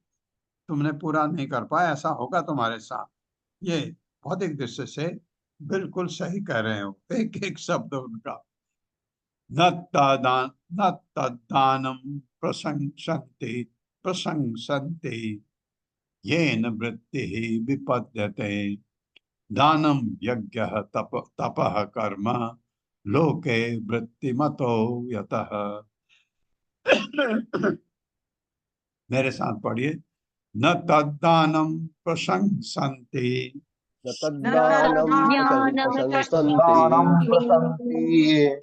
तुमने पूरा नहीं कर पाया, ऐसा होगा तुम्हारे साथ। ये भौतिक दृष्टि से बिल्कुल सही कह रहे हो, एक एक शब्द उनका। न तद्दानम प्रशंसन्ति येन वृत्तिः विपद्यते दानम यज्ञः तपः कर्म लोके वृत्तिमतो यतः। मेरे साथ पढ़िए, न तद्दानम प्रशंसन्ति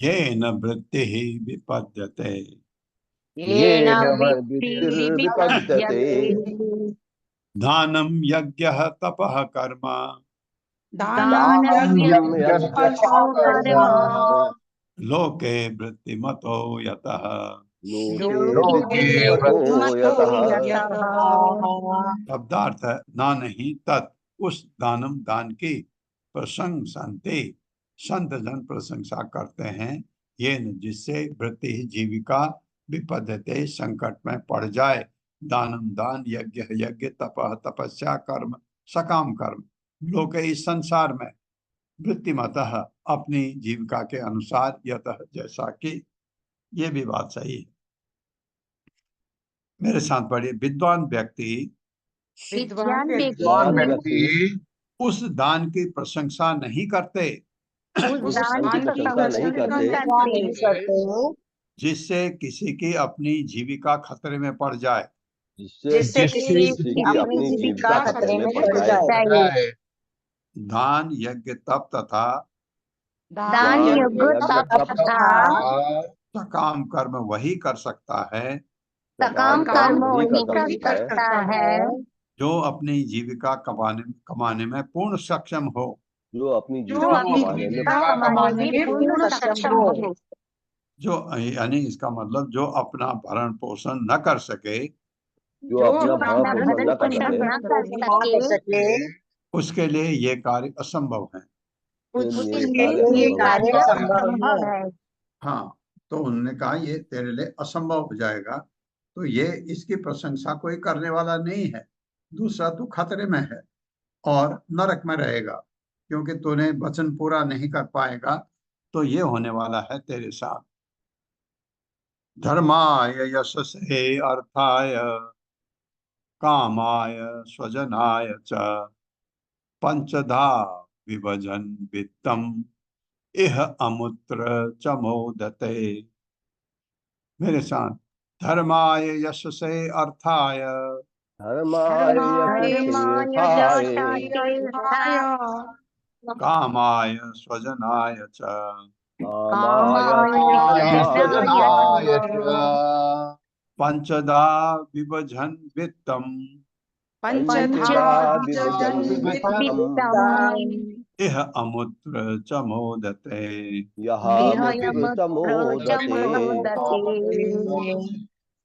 येन वृत्तिः विपद्यते दानम यज्ञः तपः कर्म लोके वृत्तिमतो यतः। शब्दार्थ है, ना नहीं तत्, उस दानम दान की, प्रशंसन्ते, संत जन प्रशंसा करते हैं, ये न जिससे वृत्ति जीविका विपद्यते, संकट में पड़ जाए, दानम दान, यज्ञ यज्ञ, तपः तपस्या, कर्म सकाम कर्म, लोक इस संसार में, वृत्तिमतः अपनी जीविका के अनुसार, यतः जैसा कि। ये भी बात सही है। मेरे साथ पढ़िए, विद्वान व्यक्ति विद्वान विद्वान व्यक्ति व्यक्ति उस दान की प्रशंसा नहीं करते उस दान की प्रशंसा नहीं करते जिससे किसी की अपनी जीविका खतरे में पड़ जाए। जिससे किसी की अपनी जीविका खतरे में पड़ जाए। दान, यज्ञ, तप तथा दान, यज्ञ, तप तथा सकाम कर्म वही कर सकता है सकाम कर्म वही कर सकता है जो अपनी जीविका कमाने में पूर्ण सक्षम हो। जो अपनी जीविका कमाने में पूर्ण सक्षम हो। जो यानी इसका मतलब जो अपना भरण पोषण न कर सके, जो अपना भरण पोषण न कर सके उसके लिए ये कार्य असंभव है। उसके लिए ये कार्य असंभव है। हाँ, तो उन्होंने कहा ये तेरे लिए असंभव हो जाएगा, तो ये इसकी प्रशंसा कोई करने वाला नहीं है। दूसरा, तू खतरे में है और नरक में रहेगा, क्योंकि तूने वचन पूरा नहीं कर पाएगा। तो ये होने वाला है तेरे साथ। धर्माय यशसे अर्थाय कामाय स्वजनाय च पंचधा विभजन वित्तम इह अमुत्र च मोदते। मेरे साथ, धर्माय यशसे अर्थाय धर्माय यशस्यर्थाय कामाय स्वजनाय च कामाय स्वजनाय पंचधा विभजन वित्तम पंचधा विभजन वित्तम इह अमुत्र च मोदते। यह मुत्र मोदते।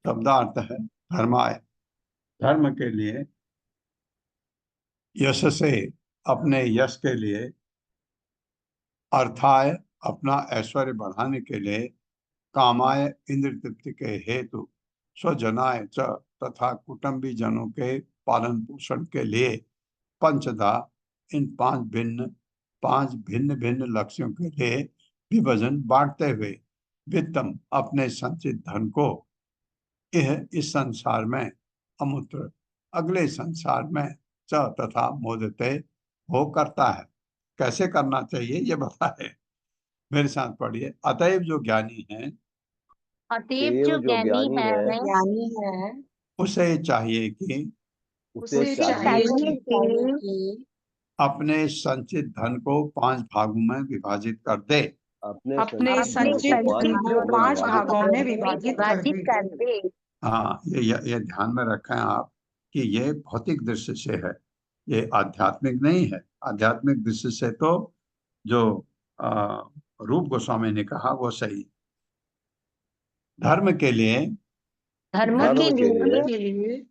शब्दार्थ है धर्माय, धर्म के लिए, यश से, अपने यश के लिए, अर्थाय, अपना ऐश्वर्य बढ़ाने के लिए, कामाय, इंद्र तृप्ति के हेतु, स्वजनाय च, तथा कुटुंबी जनों के पालन पोषण के लिए, पंचधा, इन पांच भिन्न भिन्न लक्ष्यों के लिए विभाजन बांटते हुए, वित्तम, अपने संचित धन को, यह इस संसार में, अमूत्र, अगले संसार में, च, तथा मोदते, हो करता है। कैसे करना चाहिए ये बताए। मेरे साथ पढ़िए, अतएव जो ज्ञानी है, अतएव जो ज्ञानी है उसे चाहिए कि उसे चाहिए कि अपने संचित धन को 5 भागों में विभाजित कर दे। अपने संचित धन को 5 भागों में विभाजित कर दे। हाँ, ये ध्यान में रखें आप कि ये भौतिक दृष्टि से है, ये आध्यात्मिक नहीं है। आध्यात्मिक दृष्टि से तो जो रूप गोस्वामी ने कहा वो सही। धर्म के लिए, धर्म के लिए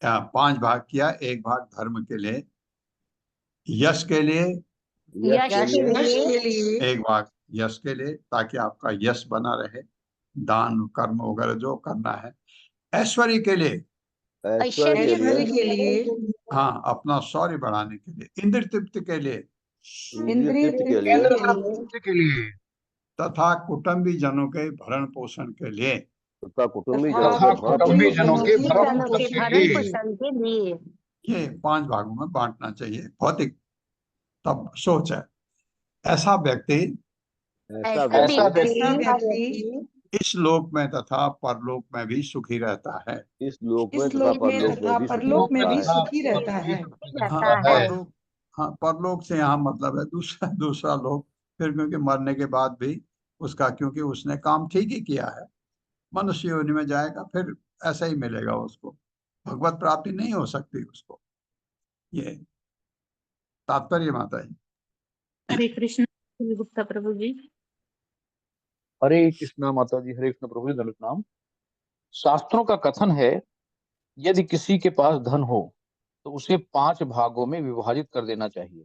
5 भाग किया, 1 भाग धर्म के लिए, यश के लिए यश के लिए 1 भाग यश के लिए, ताकि आपका यश बना रहे, दान कर्म वगैरह जो करना है। ऐश्वर्य के लिए, ऐश्वर्य के लिए हाँ, अपना शौर्य बढ़ाने के लिए। इंद्र तृप्ति के लिए, इंद्रिय तृप्ति के लिए तथा कुटुंबी जनों के भरण पोषण के लिए। तथा कुटुंबी जनों के भरण पोषण के लिए ये 5 भागों में बांटना चाहिए। भौतिक तब सोच है। ऐसा व्यक्ति इस लोक में तथा परलोक में भी सुखी रहता है। इस लोक में तथा परलोक में भी सुखी रहता है। हाँ, परलोक से यहाँ मतलब है दूसरा लोक, फिर क्योंकि मरने के बाद भी उसका, क्योंकि उसने काम ठीक ही किया है, मनुष्य योनि में जाएगा, फिर ऐसा ही मिलेगा उसको, भगवत प्राप्ति नहीं हो सकती उसको। ये तात्पर्य माता जी। हरे कृष्ण गुप्ता प्रभु जी। हरे कृष्णा माता जी। हरे कृष्ण प्रभु जी। दलित नाम। शास्त्रों का कथन है, यदि किसी के पास धन हो तो उसे 5 भागों में विभाजित कर देना चाहिए।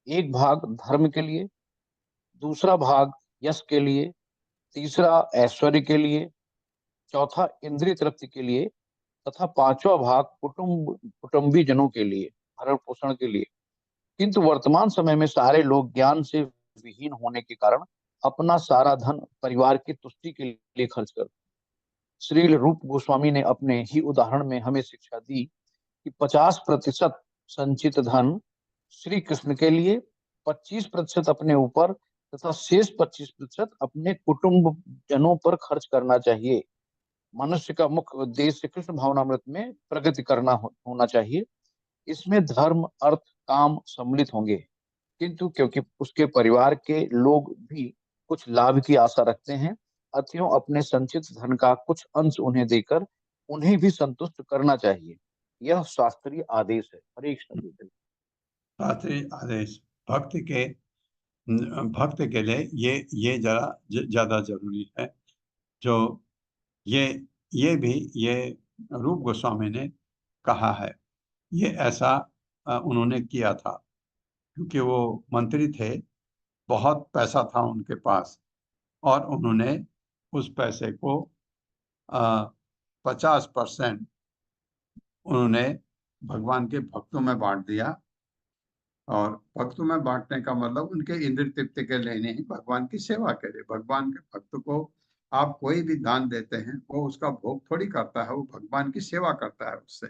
1 भाग धर्म के लिए, दूसरा भाग यश के लिए, तीसरा ऐश्वर्य के लिए, चौथा इंद्रिय तृप्ति के लिए, तथा 5वां भाग कुटुंबी जनों के लिए, भरण पोषण के लिए। किंतु वर्तमान समय में सारे लोग ज्ञान से विहीन होने के कारण अपना सारा धन परिवार की तुष्टि के लिए खर्च करते हैं। श्री रूप गोस्वामी ने अपने ही उदाहरण में हमें शिक्षा दी कि 50% संचित धन श्री कृष्ण के लिए, 25% अपने ऊपर तथा शेष 25% अपने कुटुंब जनों पर खर्च करना चाहिए। मनुष्य का मुख्य उद्देश्य कृष्ण भावनामृत में प्रगति करना होना चाहिए। इसमें धर्म, अर्थ, काम सम्मिलित होंगे, किंतु क्योंकि उसके परिवार के लोग भी कुछ लाभ की आशा रखते हैं, अतएव अपने संचित धन का कुछ अंश उन्हें देकर उन्हें भी संतुष्ट करना चाहिए। यह शास्त्रीय आदेश है। हरे कृष्ण। शास्त्रीय आदेश भक्त के लिए ये जरा ज्यादा जरूरी है। जो ये भी ये रूप गोस्वामी ने कहा है, ये ऐसा उन्होंने किया था क्योंकि वो मंत्री थे, बहुत पैसा था उनके पास, और उन्होंने उस पैसे को 50% उन्होंने भगवान के भक्तों में बांट दिया। और भक्तों में बांटने का मतलब उनके इंद्र तृप्ति के लिए नहीं, भगवान की सेवा के लिए। भगवान के भक्त को आप कोई भी दान देते हैं, वो उसका भोग थोड़ी करता है, वो भगवान की सेवा करता है उससे।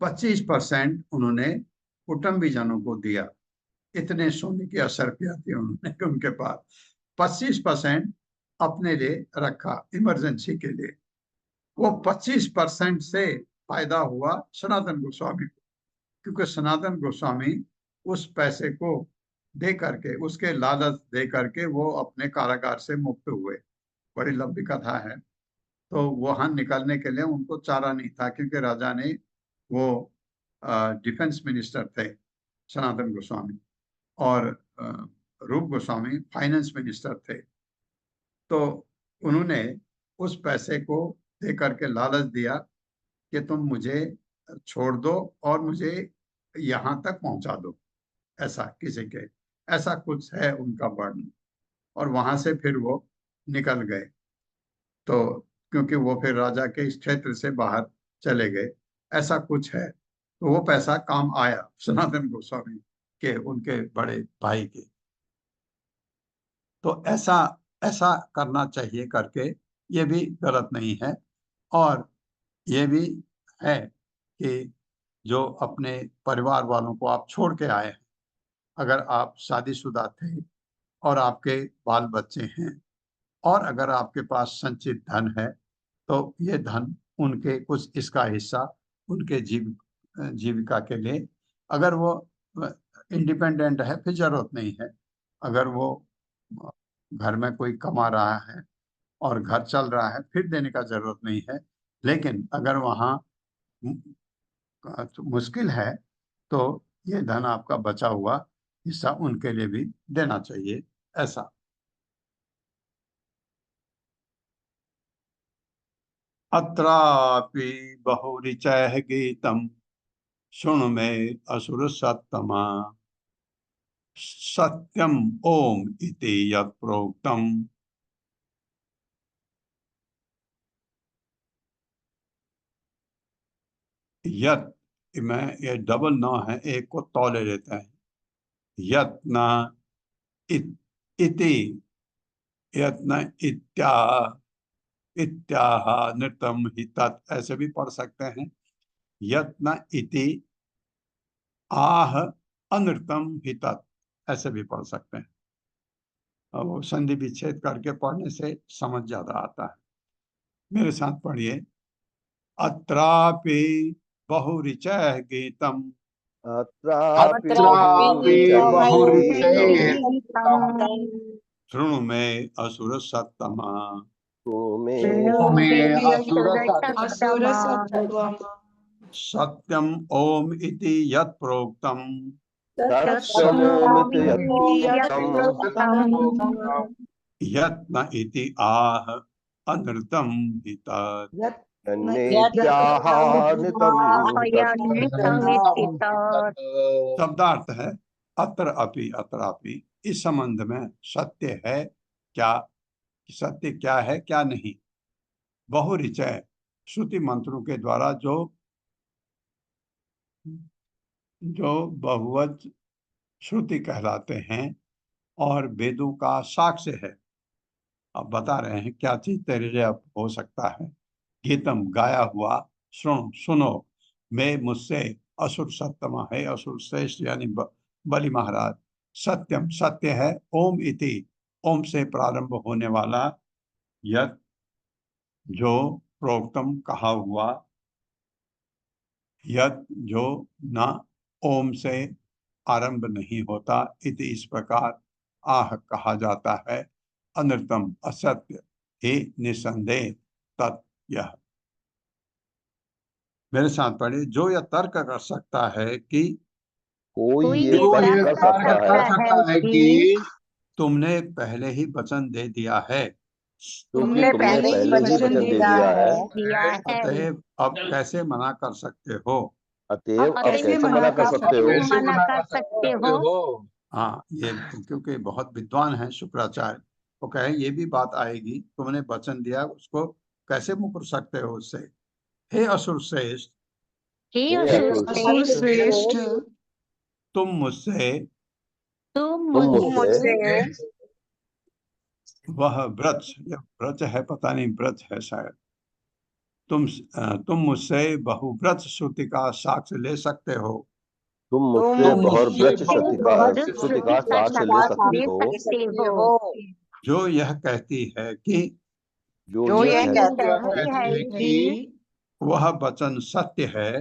25% उन्होंने कुटुंबीजनों को दिया। इतने सोने की असरफिया थी उन्होंने उनके पास। 25% अपने लिए रखा इमरजेंसी के लिए। वो 25% से फायदा हुआ सनातन गोस्वामी को, क्योंकि सनातन गोस्वामी उस पैसे को दे करके, उसके लालच दे करके वो अपने कारागार से मुक्त हुए। बड़ी लंबी कथा है। तो वहां निकलने के लिए उनको चारा नहीं था, क्योंकि राजा ने, वो डिफेंस मिनिस्टर थे सनातन गोस्वामी, और रूप गोस्वामी फाइनेंस मिनिस्टर थे। तो उन्होंने उस पैसे को दे करके लालच दिया कि तुम मुझे छोड़ दो और मुझे यहाँ तक पहुंचा दो, ऐसा किसी के, ऐसा कुछ है उनका वर्णन। और वहां से फिर वो निकल गए, तो क्योंकि वो फिर राजा के इस क्षेत्र से बाहर चले गए, ऐसा कुछ है। तो वो पैसा काम आया सनातन गोस्वामी के, उनके बड़े भाई के। तो ऐसा ऐसा करना चाहिए करके, ये भी गलत नहीं है। और ये भी है कि जो अपने परिवार वालों को आप छोड़ के आए हैं, अगर आप शादीशुदा थे और आपके बाल बच्चे हैं, और अगर आपके पास संचित धन है, तो ये धन उनके कुछ, इसका हिस्सा उनके जीविका के लिए, अगर वो इंडिपेंडेंट है फिर जरूरत नहीं है। अगर वो घर में कोई कमा रहा है और घर चल रहा है, फिर देने का जरूरत नहीं है। लेकिन अगर वहाँ मुश्किल है, तो ये धन आपका बचा हुआ हिस्सा उनके लिए भी देना चाहिए, ऐसा। अत्रापि बहुरिचय गीतम शृणु मे असुर सत्तमा सत्यम ओम इति यत् प्रोक्तम यत्, में ये डबल न है, एक को तौले लेते हैं। यत् न इति, यत् न इत्याह नृतम हि तत्, ऐसे भी पढ़ सकते हैं। यत् न इति आह अनृतम हि तत्, ऐसे भी पढ़ सकते हैं। अब संधि विच्छेद करके पढ़ने से समझ ज्यादा आता है। मेरे साथ पढ़िए। अत्रापि बहुरिचय गीतम अत्रापि बहुरिचय शृणु मे असुर सत्तमा मे असुर सत्तमा सत्यम ओम इति यत् प्रोक्तम सत्यमोमिति यत् न इति आह अनृतम हि तत्। शब्दार्थ है अत्र अपि, अत्रापि, इस संबंध में सत्य है क्या, सत्य क्या है क्या नहीं। बहुरिचय, श्रुति मंत्रों के द्वारा जो बहुवचन श्रुति कहलाते हैं, और वेदों का साक्ष्य है। अब बता रहे हैं क्या चीज तेरे लिए अब हो सकता है। गीतम गाया हुआ सुनो सुनो, मैं मुझसे असुर सत्तमा है, असुर श्रेष्ठ यानी बलि महाराज। सत्यम सत्य है, ओम इति ओम से प्रारंभ होने वाला, यत जो प्रोक्तम कहा हुआ, यत जो न ओम से आरंभ नहीं होता, इति इस प्रकार आह कहा जाता है, अनृतम असत्य ही निसंदेह तत् यह। मेरे साथ पढ़े, जो यह तर्क कर सकता है कि कोई ये कोई तर्क ये कर तर्क सकता है सकता है कि तुमने पहले ही वचन दे दिया है, क्योंकि तुमने पहले ही वचन दे दिया है, अतएव अब कैसे मना कर सकते हो। अतएव अब कैसे कैसे मना मना कर कर सकते हो। मना कर सकते हो। हाँ, ये क्योंकि बहुत विद्वान है शुक्राचार्य, वो कहे ये भी बात आएगी, तुमने वचन दिया उसको कैसे मुकर सकते हो उससे। हे असुर श्रेष्ठ, हे हे असुर असुर श्रेष्ठ, श्रेष्ठ, तुम मुझसे तुम तुम मुझसे मुझसे वह व्रज, यह व्रज है पता नहीं व्रज है शायद, तुम मुझसे बहुव्रत श्रुति का साक्ष्य ले सकते हो। तुम मुझसे बहुवृक्ष श्रुति का बहुत साक्ष्य ले सकते ले हो, सकते हो। जो यह कहती है कि जो यह कहती कहती है है कि कि वह वचन सत्य है,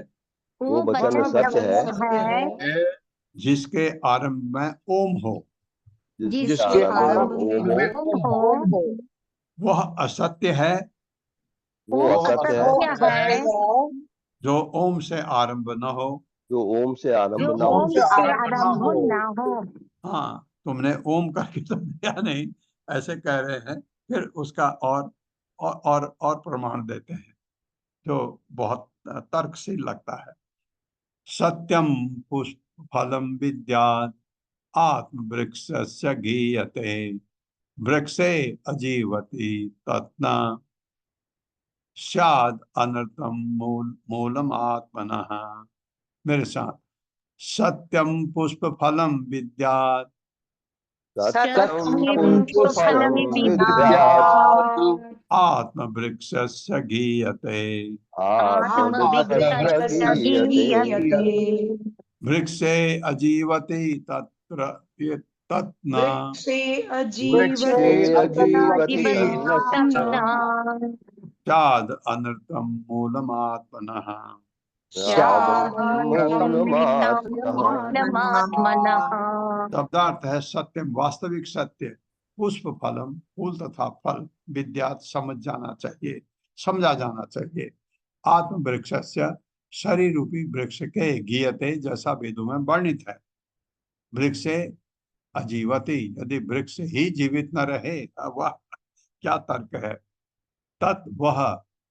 वो वो वचन वचन सत्य है, सत्य है, जिसके आरंभ में ओम हो। जिसके आरंभ आरंभ में ओम हो, में ओम हो। वह असत्य है, वो असत्य है, असत्य है, जो ओम से आरंभ न हो। जो ओम से आरंभ जो न हो। ओम से आरंभ ना हो। हाँ, तुमने ओम करके तो दिया नहीं, ऐसे कह रहे हैं, फिर उसका और प्रमाण देते हैं जो बहुत तर्कशील लगता है। सत्यम पुष्प फलम विद्यात् आत्म वृक्षस्य गीयते, वृक्षे अजीवति तत्न स्याद अनर्थम मूलम आत्मनः। मेरे साथ, सत्यम पुष्प फलम विद्यात् सत्यम सत्यम पुष्प फलम फलम विद्यात् विद्यात् आत्म वृक्षस्य गीयते, आत्म आत्म विद्या गीयते, वृक्षे अजीवति तत्र ये तत्न वृक्षे वृक्षे अजीवति तन्न तन्न स्याद अनर्थम मूलमात्मनः। मूलमात्मनः। मूलमात्मनः। शब्दार्थ है सत्यम वास्तविक सत्य, पुष्प फलम फूल तथा फल, विद्यात समझ जाना चाहिए, समझा जाना चाहिए, आत्म वृक्षस्य शरीर रूपी वृक्ष के गीयते जैसा वेदों में वर्णित है, वृक्षे अजीवती यदि वृक्ष ही जीवित न रहे, वह क्या तर्क है। तत् वह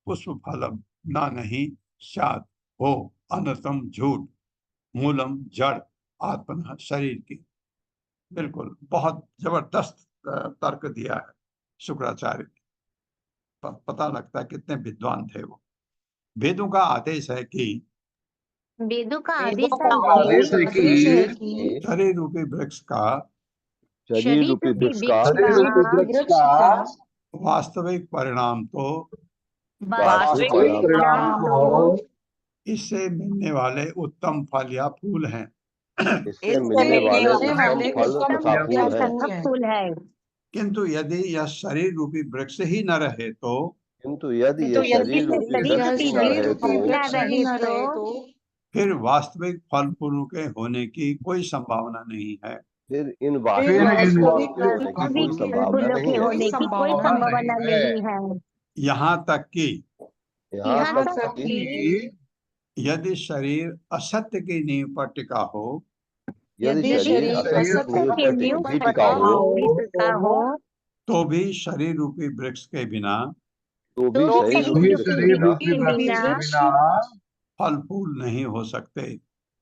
पुष्प फलम ना नहीं, शाद हो अनर्थम झूठ, मूलम जड़, आत्मन शरीर की। बिल्कुल बहुत जबरदस्त तर्क दिया है शुक्राचार्य ने। पता लगता है कितने विद्वान थे वो। वेदों का आदेश है कि वेदों का आदेश है कि शरीर रूपी वृक्ष का शरीर शरीर रूपी रूपी वृक्ष का वृक्ष का वास्तविक परिणाम तो वास्तविक परिणाम तो इससे मिलने वाले उत्तम फल या फूल हैं। इससे मिलने वाले उत्तम वाले फल उत्तम तथा फल फूल हैं। फूल हैं। फूल है। किंतु यदि यह शरीर रूपी वृक्ष ही न रहे तो किंतु यदि यह शरीर रूपी शरीर वृक्ष ही रूपी न रहे वृक्ष तो न रहे तो फिर वास्तविक फल फूलों के होने की कोई संभावना नहीं है। फिर इन वास्तविक फल फूल होने की कोई वास्तविक संभावना फूलों नहीं के है। होने की कोई संभावना नहीं है। यहाँ तक कि यहाँ यहाँ तक तक कि कि यदि शरीर असत्य की नींव पर टिका हो, यदि यदि शरीर शरीर असत्य नींव के पर नींव भी पर टिका हो, टिका हो तो भी शरीर रूपी वृक्ष के बिना तो भी तो शरीर शरीर रूपी रूपी वृक्ष के वृक्ष बिना के बिना फल फूल नहीं हो सकते।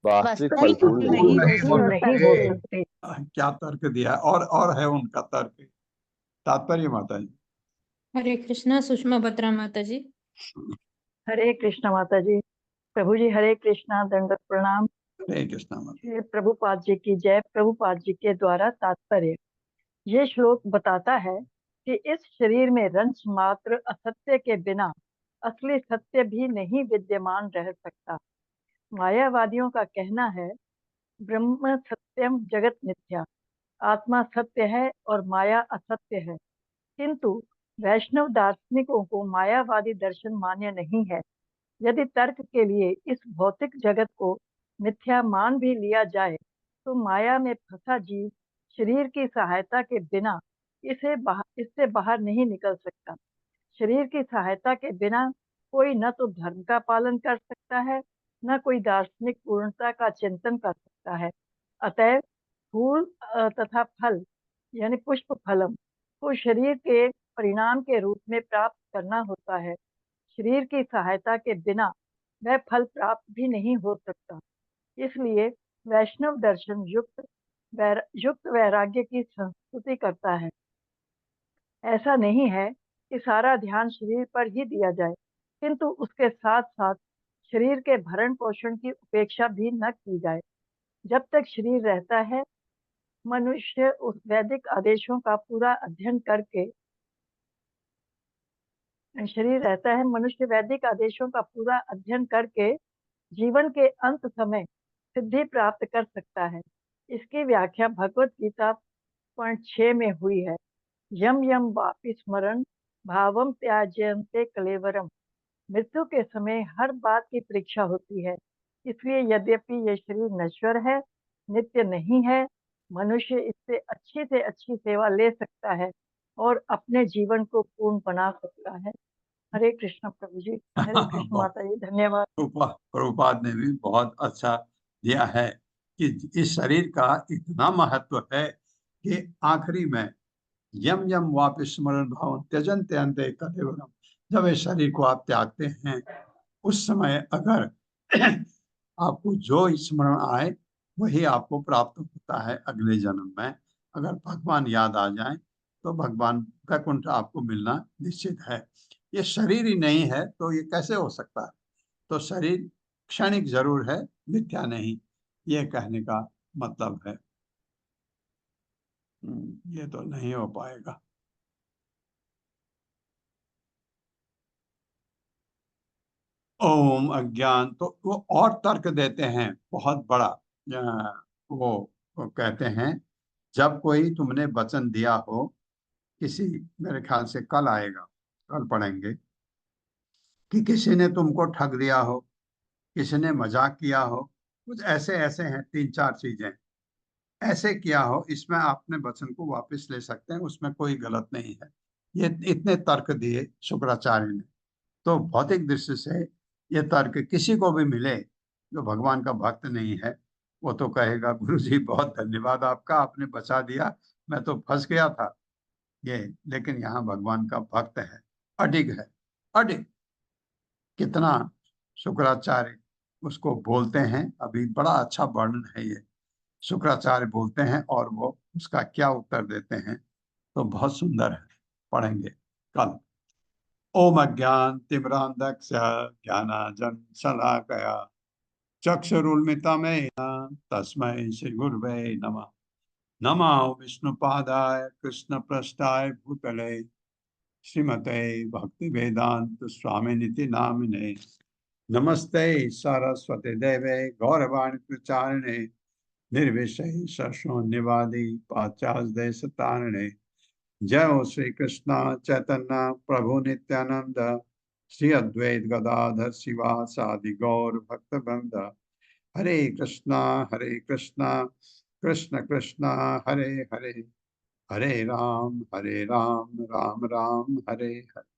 वास्तविक फल वास्तविक फूल नहीं हो सकते। नहीं हो सकते। क्या तर्क दिया है। और है उनका तर्क, तात्पर्य माता जी। हरे कृष्णा। सुषमा बत्रा माता जी। हरे कृष्णा माता जी। प्रभु जी हरे कृष्णा, दंडवत प्रणाम। हरे कृष्णा माता। प्रभुपाद जी की जय। प्रभुपाद जी के द्वारा तात्पर्य, ये श्लोक बताता है कि इस शरीर में रंच मात्र असत्य के बिना असली सत्य भी नहीं विद्यमान रह सकता। मायावादियों का कहना है ब्रह्म सत्यम जगत मिथ्या, आत्मा सत्य है और माया असत्य है। किंतु वैष्णव दार्शनिकों को मायावादी दर्शन मान्य नहीं है। यदि तर्क के लिए इस भौतिक जगत को मिथ्या मान भी लिया जाए तो माया में फंसा जीव शरीर की सहायता के बिना इससे बाहर नहीं निकल सकता। शरीर की सहायता के बिना कोई न तो धर्म का पालन कर सकता है, न कोई दार्शनिक पूर्णता का चिंतन कर सकता है। अतएव फूल तथा फल यानी पुष्प फलम को शरीर के परिणाम के रूप में प्राप्त करना होता है। शरीर की सहायता के बिना वह फल प्राप्त भी नहीं हो सकता। इसलिए वैष्णव दर्शन युक्त वैराग्य की संस्तुति करता है। ऐसा नहीं है कि सारा ध्यान शरीर पर ही दिया जाए, किंतु उसके साथ साथ शरीर के भरण पोषण की उपेक्षा भी न की जाए। जब तक शरीर रहता है मनुष्य उस वैदिक आदेशों का पूरा अध्ययन करके मनुष्य वैदिक आदेशों का पूरा अध्ययन करके जीवन के अंत समय सिद्धि प्राप्त कर सकता है। इसकी व्याख्या भगवत गीता 6 में हुई है। यम यम वापि स्मरण भावम त्याज्यन्ते कलेवरम। मृत्यु के समय हर बात की परीक्षा होती है। इसलिए यद्यपि यह शरीर नश्वर है, नित्य नहीं है, मनुष्य इससे अच्छी से अच्छी सेवा ले सकता है और अपने जीवन को पूर्ण बना सकता है। हरे कृष्ण प्रभु जी। हरे कृष्ण माता जी। धन्यवाद। प्रभुपाद ने भी बहुत अच्छा दिया है कि इस शरीर का इतना महत्व है कि आखिरी में यम यम वापिस स्मरण भाव त्यजन त्यंते कलेवरम, जब इस शरीर को आप त्यागते हैं उस समय अगर आपको जो स्मरण आए वही आपको प्राप्त होता है अगले जन्म में। अगर भगवान याद आ जाए तो भगवान वैकुंठ आपको मिलना निश्चित है। ये शरीर ही नहीं है तो ये कैसे हो सकता है? तो शरीर क्षणिक जरूर है, मिथ्या नहीं, ये कहने का मतलब है। ये तो नहीं हो पाएगा। ओम अज्ञान, तो वो और तर्क देते हैं बहुत बड़ा। वो कहते हैं जब कोई तुमने वचन दिया हो किसी, मेरे ख्याल से कल आएगा, कल पढ़ेंगे, कि किसी ने तुमको ठग दिया हो, किसी ने मजाक किया हो, कुछ ऐसे ऐसे हैं 3-4 चीजें ऐसे किया हो, इसमें आपने वचन को वापस ले सकते हैं, उसमें कोई गलत नहीं है। ये इतने तर्क दिए शुक्राचार्य ने। तो भौतिक दृष्टि से ये तर्क किसी को भी मिले जो भगवान का भक्त नहीं है, वो तो कहेगा गुरु जी बहुत धन्यवाद आपका, आपने बचा दिया, मैं तो फंस गया था ये। लेकिन यहाँ भगवान का भक्त है, अडिग है, अडिग। कितना शुक्राचार्य उसको बोलते हैं, अभी बड़ा अच्छा वर्णन है ये। शुक्राचार्य बोलते हैं और वो उसका क्या उत्तर देते हैं, तो बहुत सुंदर है, पढ़ेंगे कल। ओम अज्ञान तिमिरांधस्य ज्ञानांजन शलाकया चक्षुरुन्मिलितं तस्मै श्री गुरवे नमः। नमो विष्णुपादाय कृष्णप्रेष्ठाय भूतले श्रीमते भक्ति वेदांत स्वामिनिति नामिने। नमस्ते सरस्वती देवे गौरवाणी प्रचारिणे निर्विशेष शून्यवादी पाश्चात्य देश तारिणे। जय हो श्री कृष्ण चैतन्य प्रभु नित्यानंद श्री अद्वैत गदाधर शिवासादि गौर भक्त वृंद। हरे कृष्णा कृष्ण कृष्ण हरे हरे, हरे राम राम राम हरे हरे।